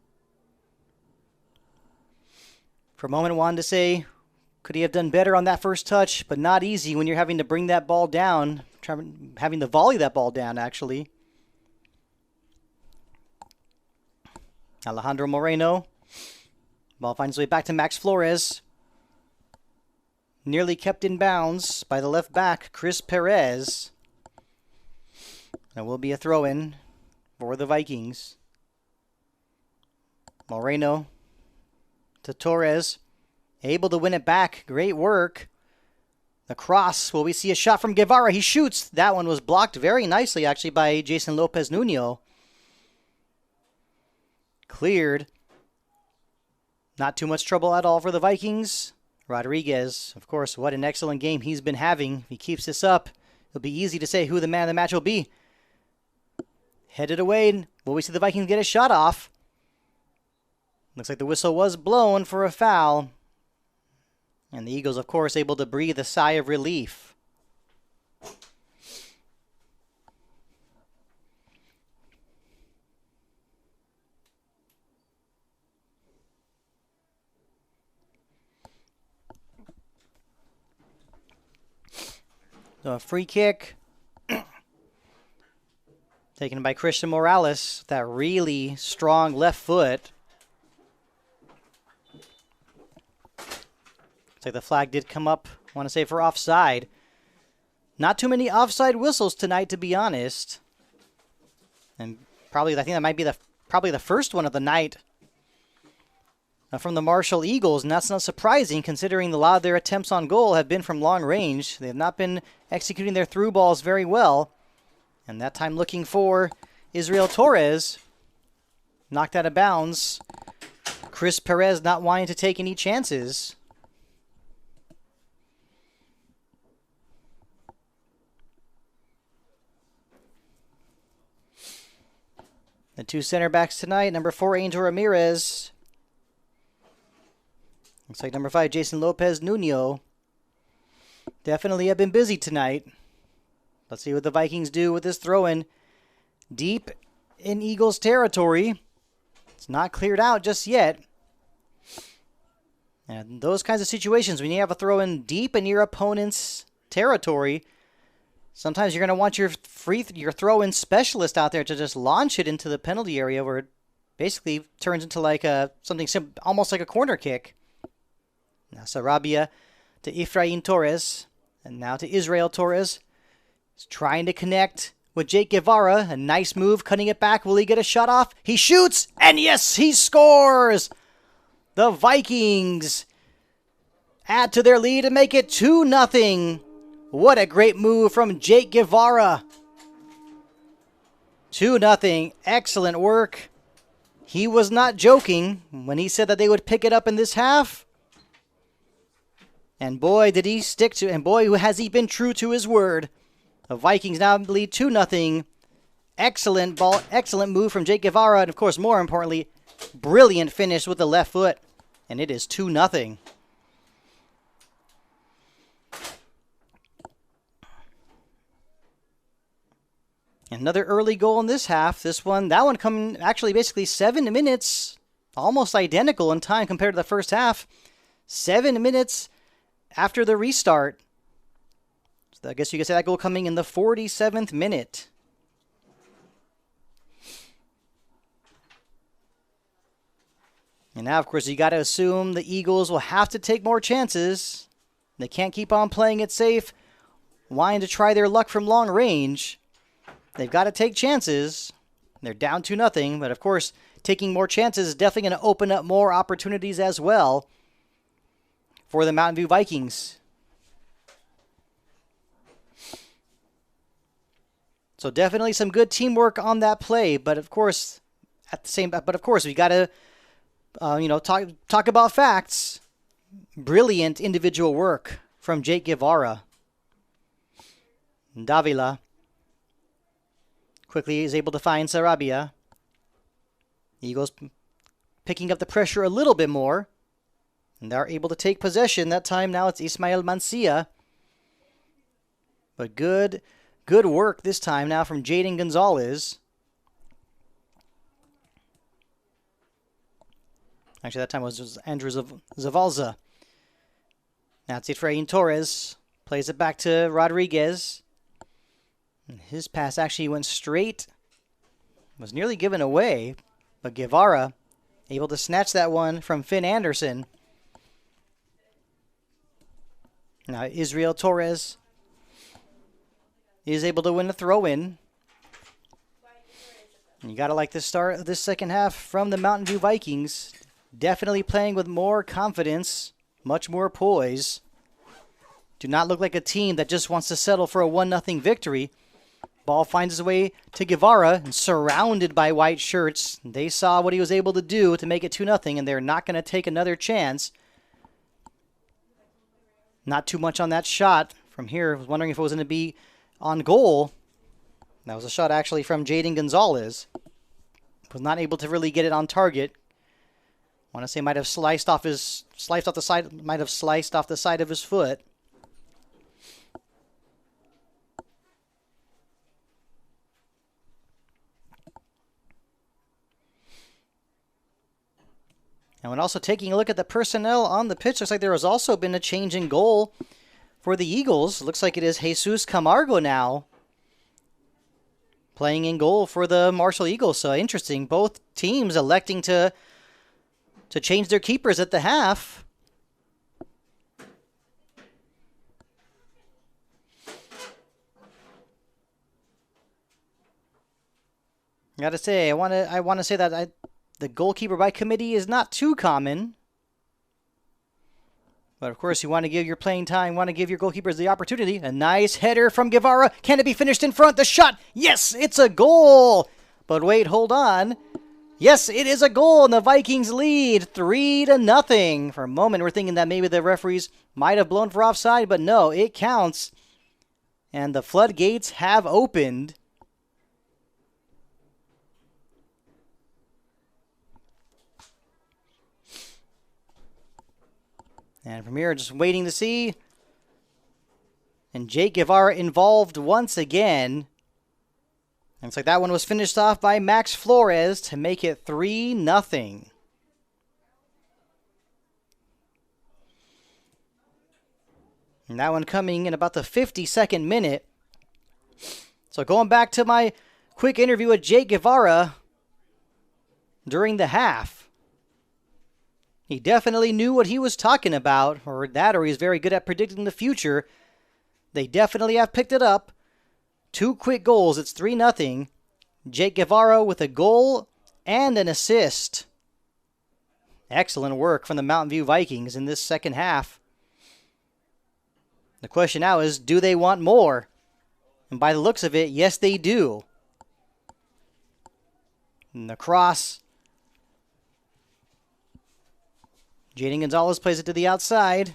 For a moment, I wanted to say, could he have done better on that first touch? But not easy when you're having to bring that ball down. Having to volley that ball down, actually. Alejandro Moreno. Ball finds its way back to Max Flores. Nearly kept in bounds by the left back, Chris Perez. There will be a throw-in for the Vikings. Moreno to Torres. Able to win it back. Great work. The cross. Will we see a shot from Guevara? He shoots. That one was blocked very nicely, actually, by Jason Lopez Nuno. Cleared. Not too much trouble at all for the Vikings. Rodriguez, of course, what an excellent game he's been having. If he keeps this up, it'll be easy to say who the man of the match will be. Headed away. Will we see the Vikings get a shot off? Looks like the whistle was blown for a foul. And the Eagles, of course, able to breathe a sigh of relief. So a free kick taken by Christian Morales. That really strong left foot. Looks like the flag did come up, I want to say, for offside. Not too many offside whistles tonight, to be honest. And probably, I think that might be probably the first one of the night from the Marshall Eagles, and that's not surprising considering a lot of their attempts on goal have been from long range. They have not been executing their through balls very well. And that time looking for Israel Torres. Knocked out of bounds. Chris Perez not wanting to take any chances. The two center backs tonight, number 4, Angel Ramirez. Looks like number 5, Jason Lopez Nuno. Definitely have been busy tonight. Let's see what the Vikings do with this throw-in. Deep in Eagles territory. It's not cleared out just yet. And those kinds of situations, when you have a throw-in deep in your opponent's territory, sometimes you're going to want your throw-in specialist out there to just launch it into the penalty area where it basically turns into like something almost like a corner kick. Now Sarabia to Efrain Torres, and now to Israel Torres. He's trying to connect with Jake Guevara. A nice move, cutting it back. Will he get a shot off? He shoots, and yes, he scores! The Vikings add to their lead and make it 2-0. What a great move from Jake Guevara. 2-0. Excellent work He was not joking when he said that they would pick it up in this half. And boy, did he stick to, and boy, has he been true to his word. The Vikings now lead 2-0. Excellent ball, excellent move from Jake Guevara, and of course, more importantly, brilliant finish with the left foot. And it is 2-0. Another early goal in this half. That one coming actually basically 7 minutes, almost identical in time compared to the first half. 7 minutes after the restart. So I guess you could say that goal coming in the 47th minute. And now, of course, you got to assume the Eagles will have to take more chances. They can't keep on playing it safe, wanting to try their luck from long range. They've got to take chances. They're down 2-0, but of course, taking more chances is definitely going to open up more opportunities as well for the Mountain View Vikings. So definitely some good teamwork on that play, but of course, we got to talk about facts. Brilliant individual work from Jake Guevara. Davila quickly is able to find Sarabia. Eagles picking up the pressure a little bit more. And they're able to take possession. That time now it's Ismael Mancia. But good work this time now from Jaden Gonzalez. Actually, that time was Andrew Zavalza. Now it's Efrain Torres. Plays it back to Rodriguez. And his pass actually went straight. Was nearly given away. But Guevara able to snatch that one from Finn Anderson. Now Israel Torres is able to win a throw-in. And you got to like the start of this second half from the Mountain View Vikings. Definitely playing with more confidence, much more poise. Do not look like a team that just wants to settle for a 1-0 victory. Ball finds its way to Guevara, and surrounded by white shirts. They saw what he was able to do to make it 2-0, and they're not going to take another chance. Not too much on that shot from here. I was wondering if it was going to be on goal. That was a shot actually from Jaden Gonzalez. Was not able to really get it on target. I want to say might have sliced off the side of his foot. And when also taking a look at the personnel on the pitch, looks like there has also been a change in goal for the Eagles. Looks like it is Jesus Camargo now playing in goal for the Marshall Eagles. So interesting. Both teams electing to change their keepers at the half. I gotta say, I want to say that the goalkeeper by committee is not too common. But of course, you want to give your playing time, want to give your goalkeepers the opportunity. A nice header from Guevara. Can it be finished in front? The shot. Yes, it's a goal. But wait, hold on. Yes, it is a goal, and the Vikings lead 3-0. For a moment, we're thinking that maybe the referees might have blown for offside, but no, it counts. And the floodgates have opened. And from here, just waiting to see. And Jake Guevara involved once again. And it's like that one was finished off by Max Flores to make it 3-0. And that one coming in about the 52nd minute. So going back to my quick interview with Jake Guevara during the half. He definitely knew what he was talking about, or he's very good at predicting the future. They definitely have picked it up. 2 quick goals, it's 3-0. Jake Guevara with a goal and an assist. Excellent work from the Mountain View Vikings in this second half. The question now is, do they want more? And by the looks of it, yes they do. And the cross Jaden Gonzalez plays it to the outside.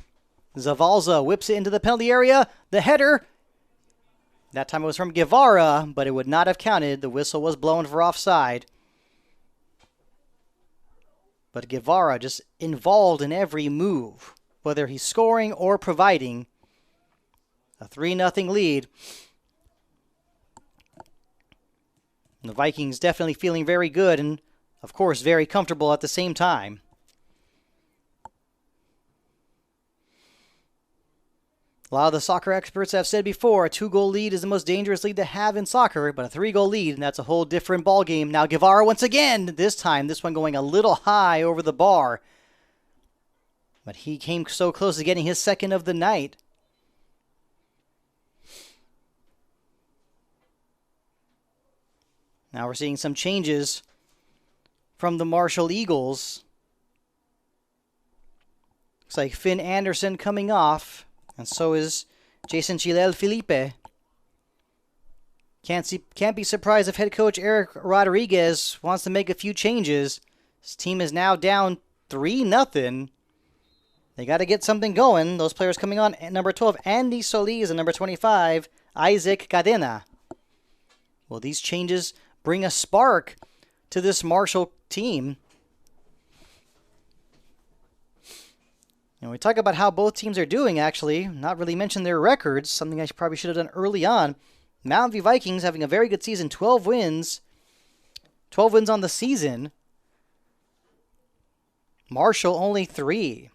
Zavalza whips it into the penalty area. The header. That time it was from Guevara, but it would not have counted. The whistle was blown for offside. But Guevara just involved in every move, whether he's scoring or providing. A 3-0 lead. The Vikings definitely feeling very good and, of course, very comfortable at the same time. A lot of the soccer experts have said before, a 2-goal lead is the most dangerous lead to have in soccer, but a 3-goal lead, and that's a whole different ballgame. Now Guevara once again, this one going a little high over the bar. But he came so close to getting his second of the night. Now we're seeing some changes from the Marshall Eagles. Looks like Finn Anderson coming off. And so is Jason Chilel Felipe. Can't be surprised if head coach Eric Rodriguez wants to make a few changes. His team is now down 3-0. They got to get something going. Those players coming on at number 12, Andy Solis, and number 25, Isaac Cadena. Will these changes bring a spark to this Marshall team? And we talk about how both teams are doing, actually. Not really mention their records, something I probably should have done early on. Mountain View Vikings having a very good season, 12 wins. 12 wins on the season. Marshall only 3.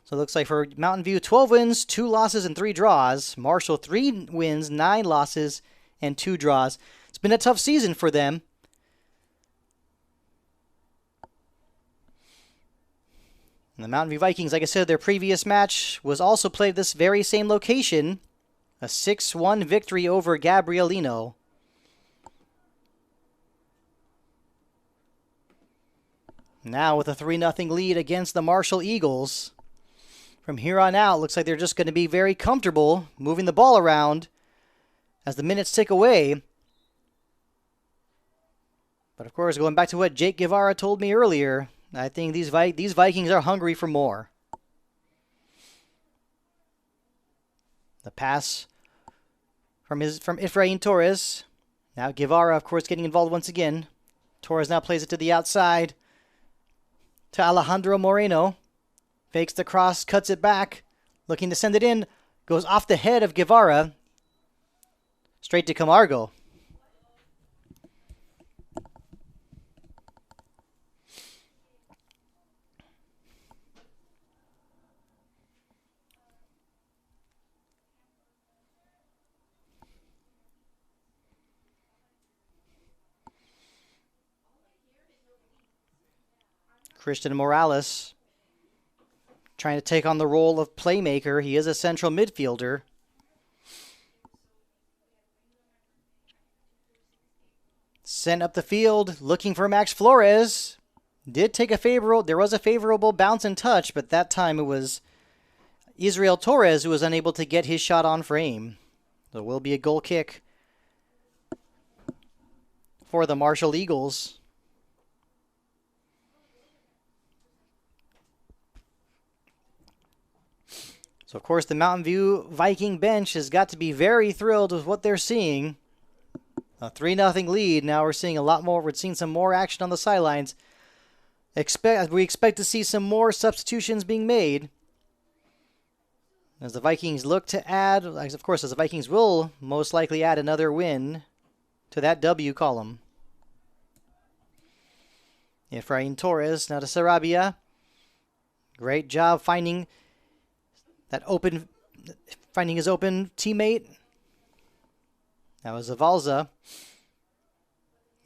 So it looks like for Mountain View, 12 wins, 2 losses, and 3 draws. Marshall, 3 wins, 9 losses, and 2 draws. It's been a tough season for them. And the Mountain View Vikings, like I said, their previous match was also played at this very same location. A 6-1 victory over Gabrielino. Now with a 3-0 lead against the Marshall Eagles. From here on out, looks like they're just going to be very comfortable moving the ball around as the minutes tick away. But of course, going back to what Jake Guevara told me earlier, I think these Vikings are hungry for more. The pass from Efrain Torres. Now Guevara, of course, getting involved once again. Torres now plays it to the outside to Alejandro Moreno. Fakes the cross, cuts it back. Looking to send it in. Goes off the head of Guevara. Straight to Camargo. Christian Morales trying to take on the role of playmaker. He is a central midfielder. Sent up the field, looking for Max Flores. Did take there was a favorable bounce and touch, but that time it was Israel Torres who was unable to get his shot on frame. There will be a goal kick for the Marshall Eagles. So, of course, the Mountain View Viking bench has got to be very thrilled with what they're seeing. A 3-0 lead. Now we're seeing a lot more. We're seeing some more action on the sidelines. We expect to see some more substitutions being made. As the Vikings look to add, of course, as the Vikings will most likely add another win to that W column. Efrain Torres now to Sarabia. Great job finding his open teammate. That was Zavalza.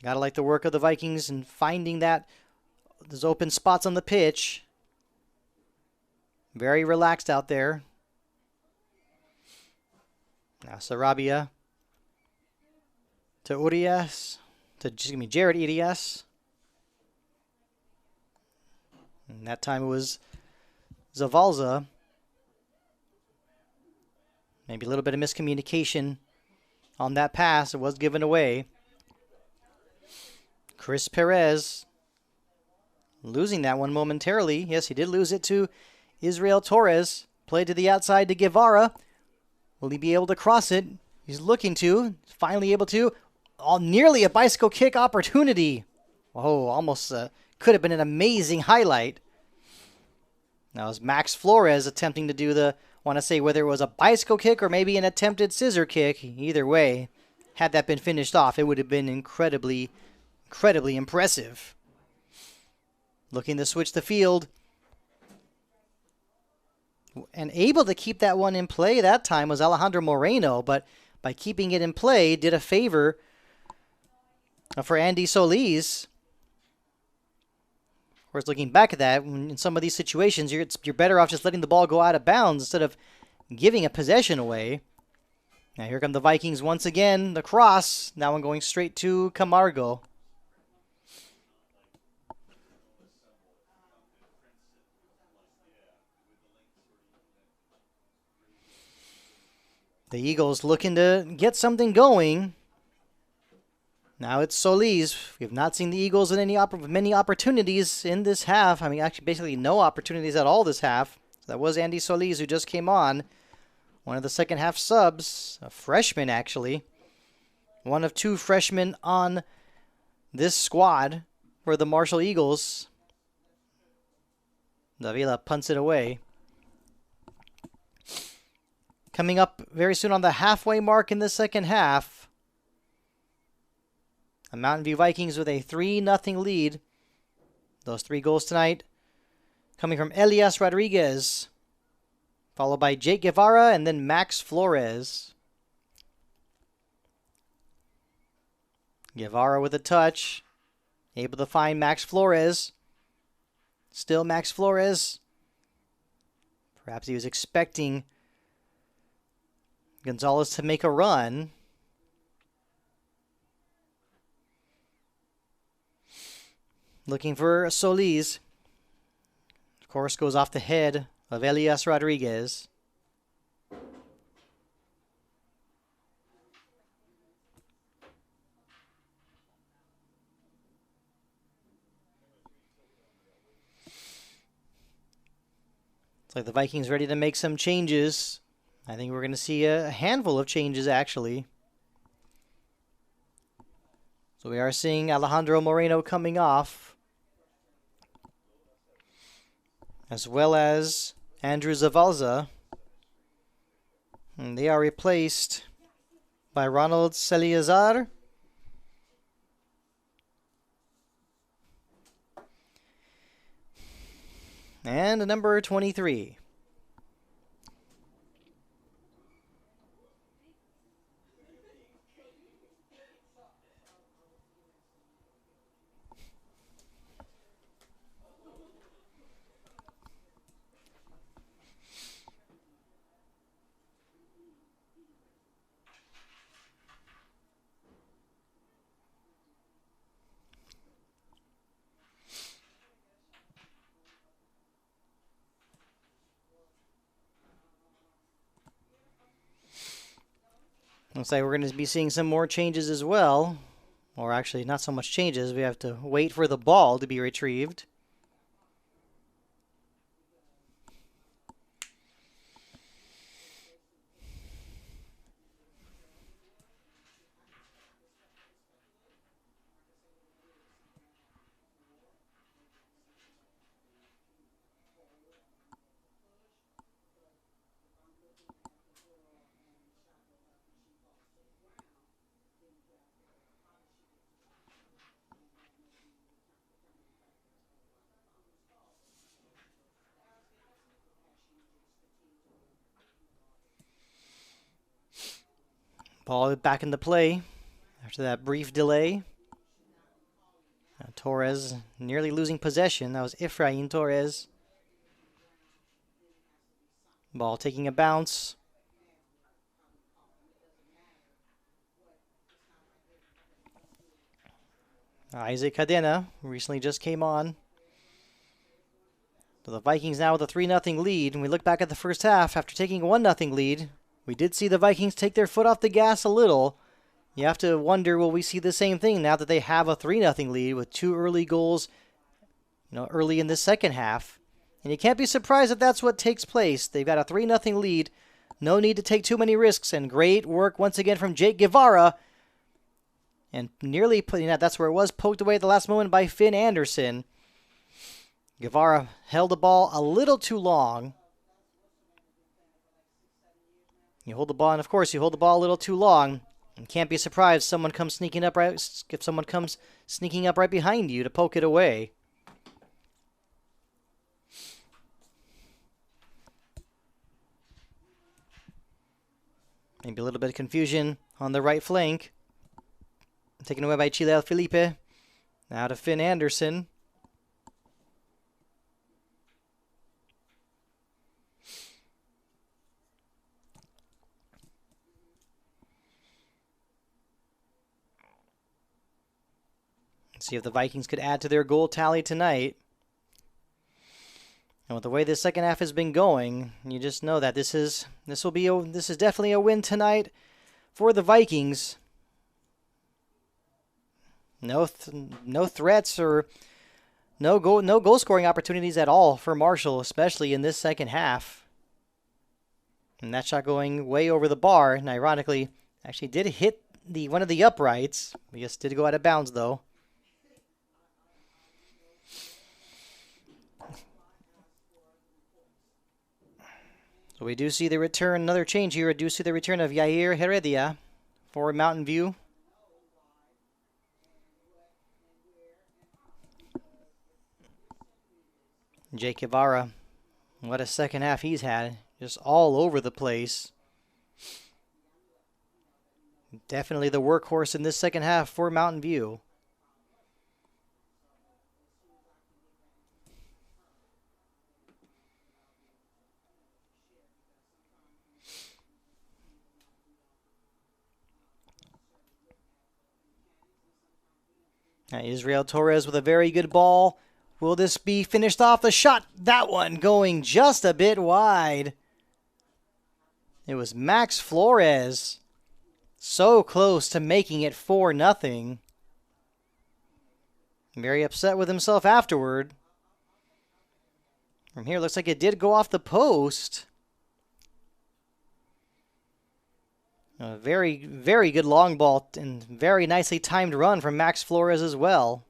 Gotta like the work of the Vikings in finding those open spots on the pitch. Very relaxed out there. Now Sarabia to Jared Urias. And that time it was Zavalza. Maybe a little bit of miscommunication on that pass. It was given away. Chris Perez losing that one momentarily. Yes, he did lose it to Israel Torres. Played to the outside to Guevara. Will he be able to cross it? He's looking to. Finally able to. Nearly a bicycle kick opportunity. Oh, almost could have been an amazing highlight. That was Max Flores attempting to do the, want to say whether it was a bicycle kick or maybe an attempted scissor kick. Either way, had that been finished off, it would have been incredibly impressive. Looking to switch the field. And able to keep that one in play that time was Alejandro Moreno, but by keeping it in play, did a favor for Andy Solis. Of course, looking back at that, in some of these situations, you're better off just letting the ball go out of bounds instead of giving a possession away. Now here come the Vikings once again. The cross, that one going straight to Camargo. The Eagles looking to get something going. Now it's Solis. We have not seen the Eagles in many opportunities in this half. I mean, actually, basically no opportunities at all this half. So that was Andy Solis who just came on. One of the second half subs. A freshman, actually. One of two freshmen on this squad for the Marshall Eagles. Davila punts it away. Coming up very soon on the halfway mark in the second half. The Mountain View Vikings with a 3-0 lead. Those 3 goals tonight coming from Elias Rodriguez, followed by Jake Guevara and then Max Flores. Guevara with a touch, able to find Max Flores. Still Max Flores. Perhaps he was expecting Gonzalez to make a run. Looking for Solis. Of course, goes off the head of Elias Rodriguez. It's like the Vikings ready to make some changes. I think we're going to see a handful of changes, actually. So we are seeing Alejandro Moreno coming off, as well as Andrew Zavalza. And they are replaced by Ronald Celiazar and number 23. Looks like we're going to be seeing some more changes as well. Or actually, not so much changes. We have to wait for the ball to be retrieved. Ball back into play after that brief delay. Torres nearly losing possession. That was Efrain Torres. Ball taking a bounce. Isaac Cadena recently just came on. So the Vikings now with a 3-0 lead. And we look back at the first half after taking a 1-0 lead. We did see the Vikings take their foot off the gas a little. You have to wonder, will we see the same thing now that they have a 3-0 lead with 2 early goals early in the second half. And you can't be surprised if that's what takes place. They've got a 3-0 lead. No need to take too many risks. And great work once again from Jake Guevara. And nearly putting that, that's where it was, poked away at the last moment by Finn Anderson. Guevara held the ball a little too long. You hold the ball, and of course you hold the ball a little too long. And can't be surprised if someone comes sneaking up right behind you to poke it away. Maybe a little bit of confusion on the right flank. Taken away by Chile Felipe. Now to Finn Anderson. Let's see if the Vikings could add to their goal tally tonight. And with the way this second half has been going, you just know that this is definitely a win tonight for the Vikings. No threats or no goal scoring opportunities at all for Marshall, especially in this second half. And that shot going way over the bar, and ironically, actually did hit one of the uprights. I guess did go out of bounds though. So we do see the return, another change here. We do see the return of Yair Heredia for Mountain View. Jake Guevara, what a second half he's had. Just all over the place. Definitely the workhorse in this second half for Mountain View. Now Israel Torres with a very good ball. Will this be finished off? The shot, that one going just a bit wide. It was Max Flores. So close to making it 4-0. Very upset with himself afterward. From here, looks like it did go off the post. A very, very good long ball and very nicely timed run from Max Flores as well.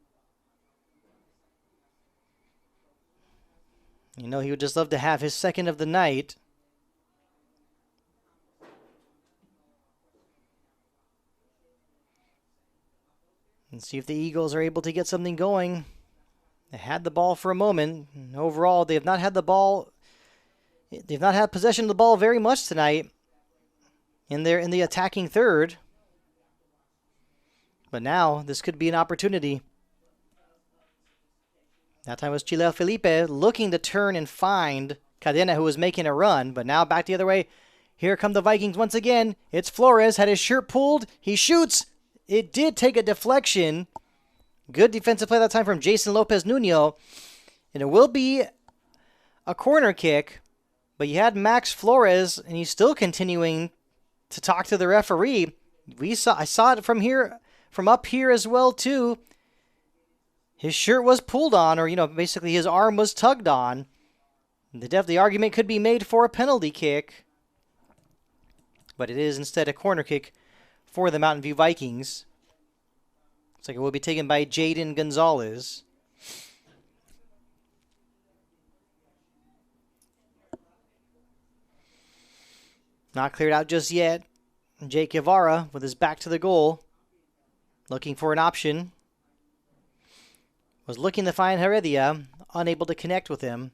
You know, he would just love to have his second of the night. And see if the Eagles are able to get something going. They had the ball for a moment. And overall, they have not had the ball. They've not had possession of the ball very much tonight. In the attacking third. But now, this could be an opportunity. That time was Chile Felipe looking to turn and find Cadena, who was making a run. But now back the other way. Here come the Vikings once again. It's Flores, had his shirt pulled. He shoots. It did take a deflection. Good defensive play that time from Jason Lopez Nuno. And it will be a corner kick. But you had Max Flores, and he's still continuing to talk to the referee. I saw it from up here as well too. His shirt was pulled on, or basically his arm was tugged on. The argument could be made for a penalty kick, but it is instead a corner kick for the Mountain View Vikings. Looks like it will be taken by Jaden Gonzalez. Not cleared out just yet. Jake Guevara with his back to the goal. Looking for an option. Was looking to find Heredia. Unable to connect with him.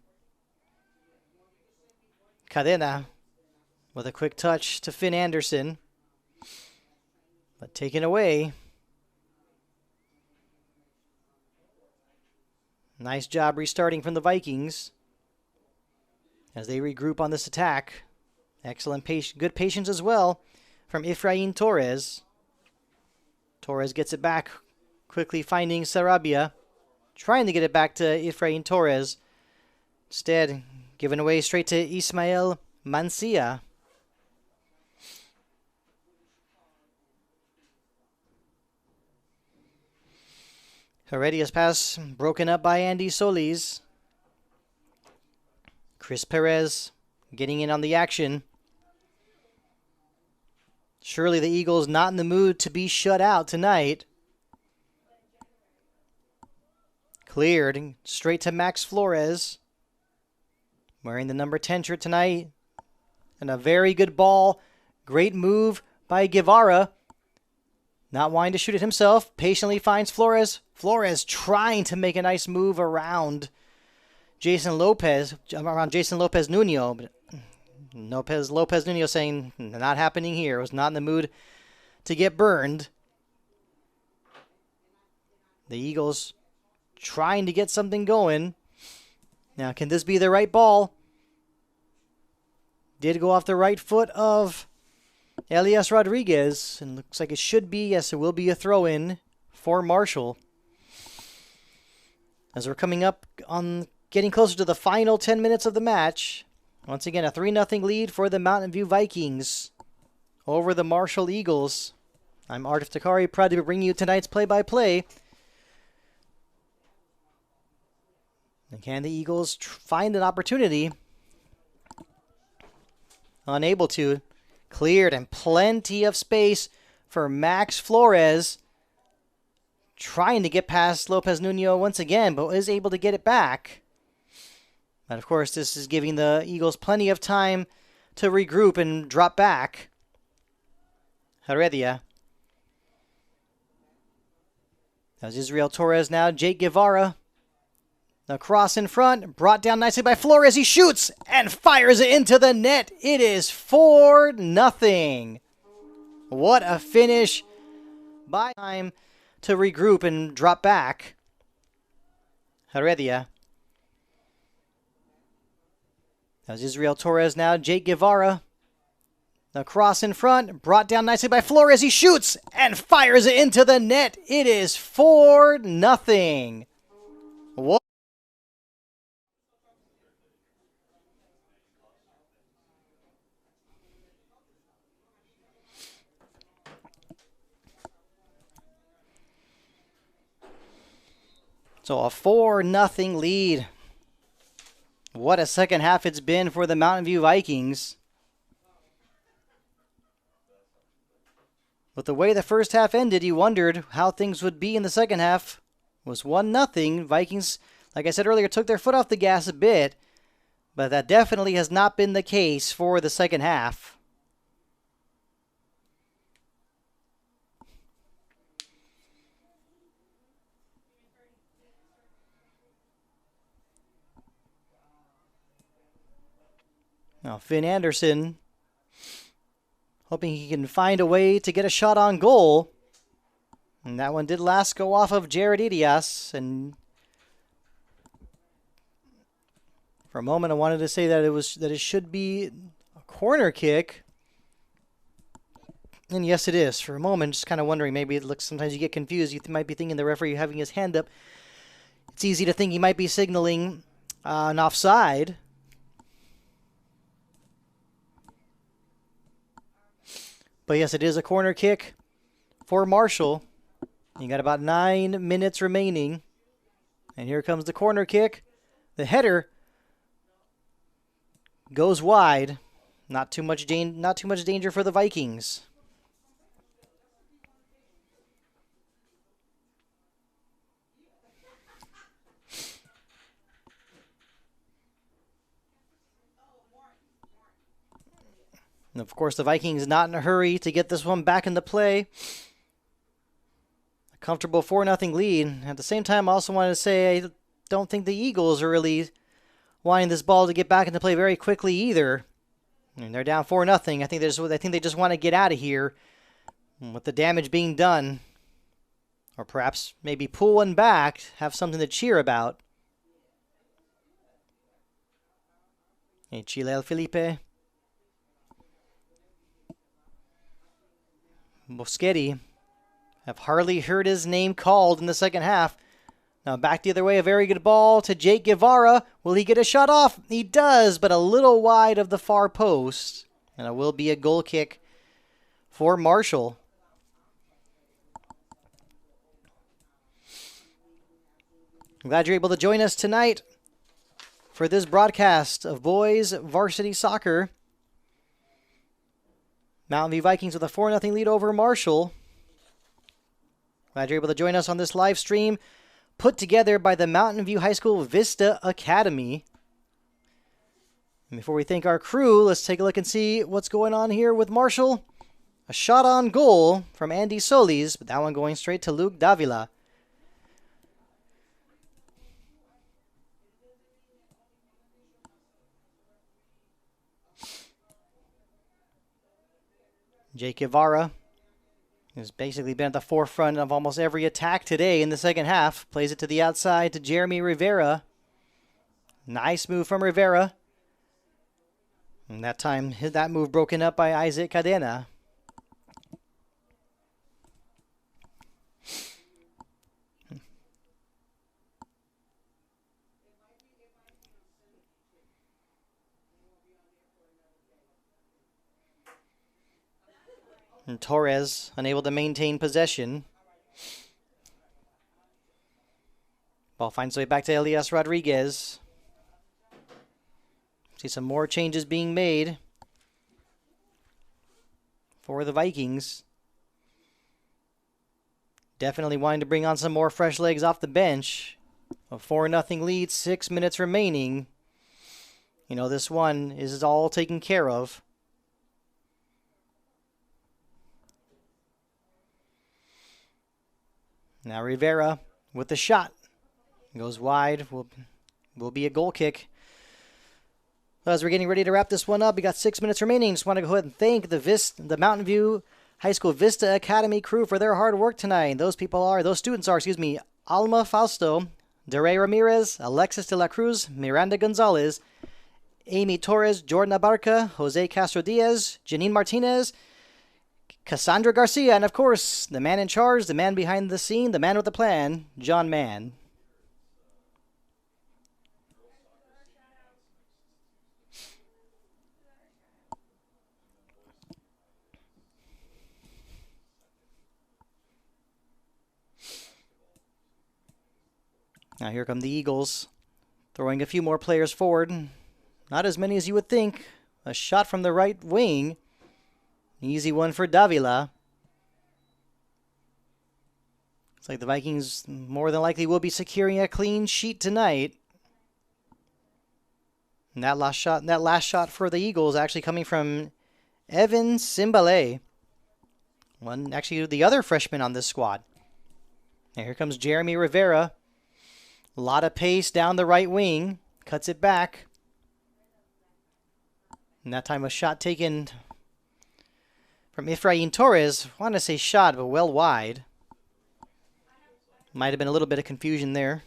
Cadena with a quick touch to Finn Anderson. But taken away. Nice job restarting from the Vikings. As they regroup on this attack. Excellent good patience as well from Efrain Torres. Torres gets it back, quickly finding Sarabia. Trying to get it back to Efrain Torres. Instead, given away straight to Ismael Mancia. Heredia's pass broken up by Andy Solis. Chris Perez getting in on the action. Surely the Eagles not in the mood to be shut out tonight. Cleared straight to Max Flores. Wearing the number 10 shirt tonight. And a very good ball. Great move by Guevara. Not wanting to shoot it himself. Patiently finds Flores. Flores trying to make a nice move around Jason Lopez Nuno. But Lopez Nuno saying, not happening here. Was not in the mood to get burned. The Eagles trying to get something going. Now, can this be the right ball? Did go off the right foot of Elias Rodriguez. And looks like it should be. Yes, it will be a throw-in for Marshall. As we're coming up on getting closer to the final 10 minutes of the match. Once again, a 3-0 lead for the Mountain View Vikings over the Marshall Eagles. I'm Art Takari, proud to bring you tonight's play-by-play. And can the Eagles find an opportunity? Unable to. Cleared and plenty of space for Max Flores. Trying to get past Lopez Nuno once again, but is able to get it back. But of course, this is giving the Eagles plenty of time to regroup and drop back. Heredia. That's Israel Torres now. Jake Guevara. The cross in front, brought down nicely by Flores. He shoots and fires it into the net. It is 4-0. What a finish by time to regroup and drop back. Heredia. That's Israel Torres now. Jake Guevara. The cross in front, brought down nicely by Flores. He shoots and fires it into the net. It is 4-0. What? So a 4-0 lead. What a second half it's been for the Mountain View Vikings. With the way the first half ended, you wondered how things would be in the second half. It was 1-0. Vikings, like I said earlier, took their foot off the gas a bit. But that definitely has not been the case for the second half. Now Finn Anderson, hoping he can find a way to get a shot on goal. And that one did last go off of Jared Idias. And for a moment I wanted to say that it should be a corner kick. And yes, it is. For a moment, just kind of wondering, maybe it looks, sometimes you get confused. You might be thinking the referee having his hand up. It's easy to think he might be signaling an offside. But yes, it is a corner kick for Marshall. You got about 9 minutes remaining. And here comes the corner kick. The header goes wide. Not too much danger for the Vikings. And of course, the Vikings not in a hurry to get this one back into play. A comfortable 4-0 lead. At the same time, I also wanted to say I don't think the Eagles are really wanting this ball to get back into play very quickly either. I mean, they're down 4-0. I think they just want to get out of here with the damage being done. Or perhaps maybe pull one back, have something to cheer about. Hey, Chile Felipe. Boschetti. Have hardly heard his name called in the second half. Now back the other way, a very good ball to Jake Guevara. Will he get a shot off? He does, but a little wide of the far post. And it will be a goal kick for Marshall. I'm glad you're able to join us tonight for this broadcast of boys varsity soccer. Mountain View Vikings with a 4-0 lead over Marshall. Glad you're able to join us on this live stream put together by the Mountain View High School Vista Academy. And before we thank our crew, let's take a look and see what's going on here with Marshall. A shot on goal from Andy Solis, but that one going straight to Luke Davila. Jake Guevara has basically been at the forefront of almost every attack today in the second half. Plays it to the outside to Jeremy Rivera. Nice move from Rivera. And that time, that move broken up by Isaac Cadena. And Torres unable to maintain possession. Ball finds its way back to Elias Rodriguez. See some more changes being made for the Vikings. Definitely wanting to bring on some more fresh legs off the bench. A 4-0 lead, 6 minutes remaining. You know, this one is all taken care of. Now Rivera with the shot. Goes wide. Will be a goal kick. As we're getting ready to wrap this one up, we got 6 minutes remaining. Just want to go ahead and thank the Mountain View High School Vista Academy crew for their hard work tonight. Those students are, Alma Fausto, Dere Ramirez, Alexis de la Cruz, Miranda Gonzalez, Amy Torres, Jordan Abarca, Jose Castro Diaz, Janine Martinez, Cassandra Garcia, and of course, the man in charge, the man behind the scene, the man with the plan, John Mann. Now here come the Eagles, throwing a few more players forward. Not as many as you would think. A shot from the right wing. Easy one for Davila. Looks like the Vikings more than likely will be securing a clean sheet tonight. And that last shot for the Eagles actually coming from Evan Simbale. Actually the other freshman on this squad. And here comes Jeremy Rivera. A lot of pace down the right wing. Cuts it back. And that time a shot taken from Efrain Torres. I want to say shot, but well wide. Might have been a little bit of confusion there.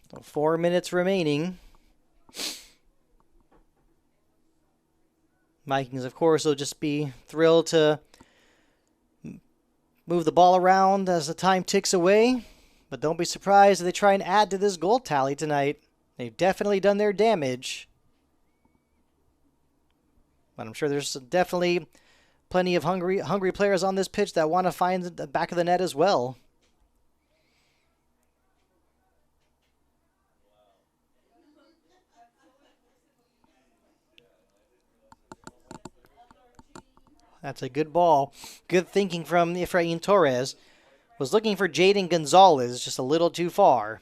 So 4 minutes remaining. Vikings, of course, will just be thrilled to move the ball around as the time ticks away. But don't be surprised if they try and add to this goal tally tonight. They've definitely done their damage. But I'm sure there's definitely plenty of hungry players on this pitch that want to find the back of the net as well. That's a good ball. Good thinking from Efrain Torres. Was looking for Jaden Gonzalez, just a little too far.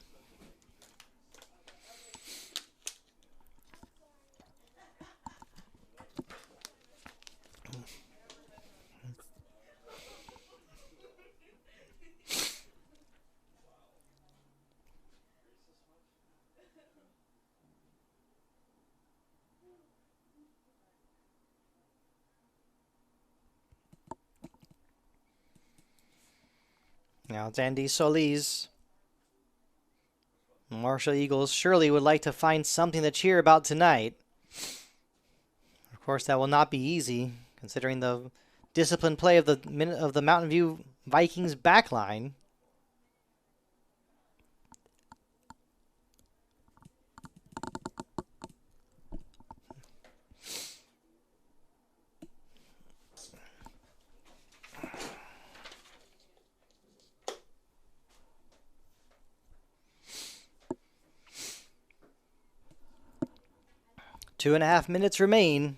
Now it's Andy Solis. Marshall Eagles surely would like to find something to cheer about tonight. Of course, that will not be easy, considering the disciplined play of the Mountain View Vikings backline. Two and a half minutes remain.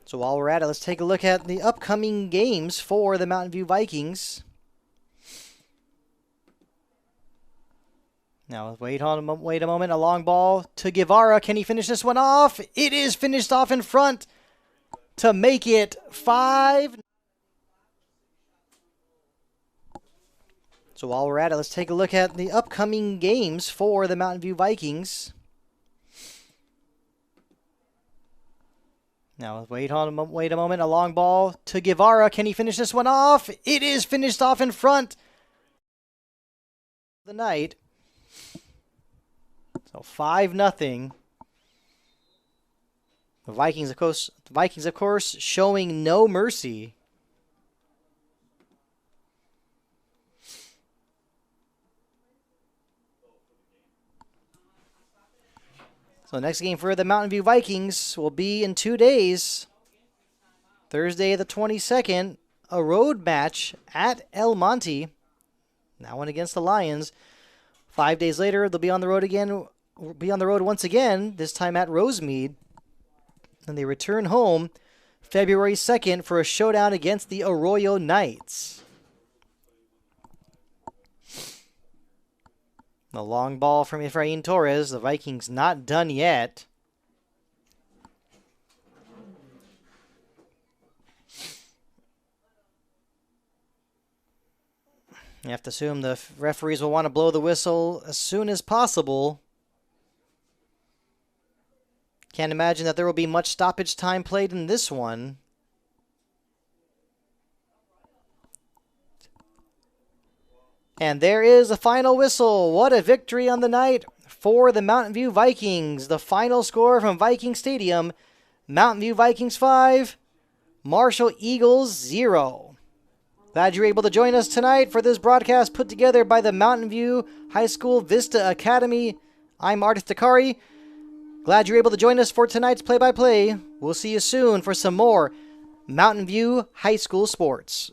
So while we're at it, let's take a look at the upcoming games for the Mountain View Vikings. Now, wait a moment. A long ball to Guevara. Can he finish this one off? It is finished off in front to make it 5. So while we're at it, let's take a look at the upcoming games for the Mountain View Vikings. Now, wait a moment. A long ball to Guevara. Can he finish this one off? It is finished off in front. The night. So 5-0. The Vikings, of course, showing no mercy. So the next game for the Mountain View Vikings will be in 2 days. Thursday the 22nd, a road match at El Monte. That one against the Lions. 5 days later, they'll be on the road again. Be on the road once again, this time at Rosemead. And they return home February 2nd for a showdown against the Arroyo Knights. The long ball from Efrain Torres. The Vikings not done yet. You have to assume the referees will want to blow the whistle as soon as possible. Can't imagine that there will be much stoppage time played in this one. And there is a final whistle. What a victory on the night for the Mountain View Vikings. The final score from Viking Stadium, Mountain View Vikings 5, Marshall Eagles 0. Glad you were able to join us tonight for this broadcast put together by the Mountain View High School Vista Academy. I'm Artis Dakari. Glad you were able to join us for tonight's play-by-play. We'll see you soon for some more Mountain View High School sports.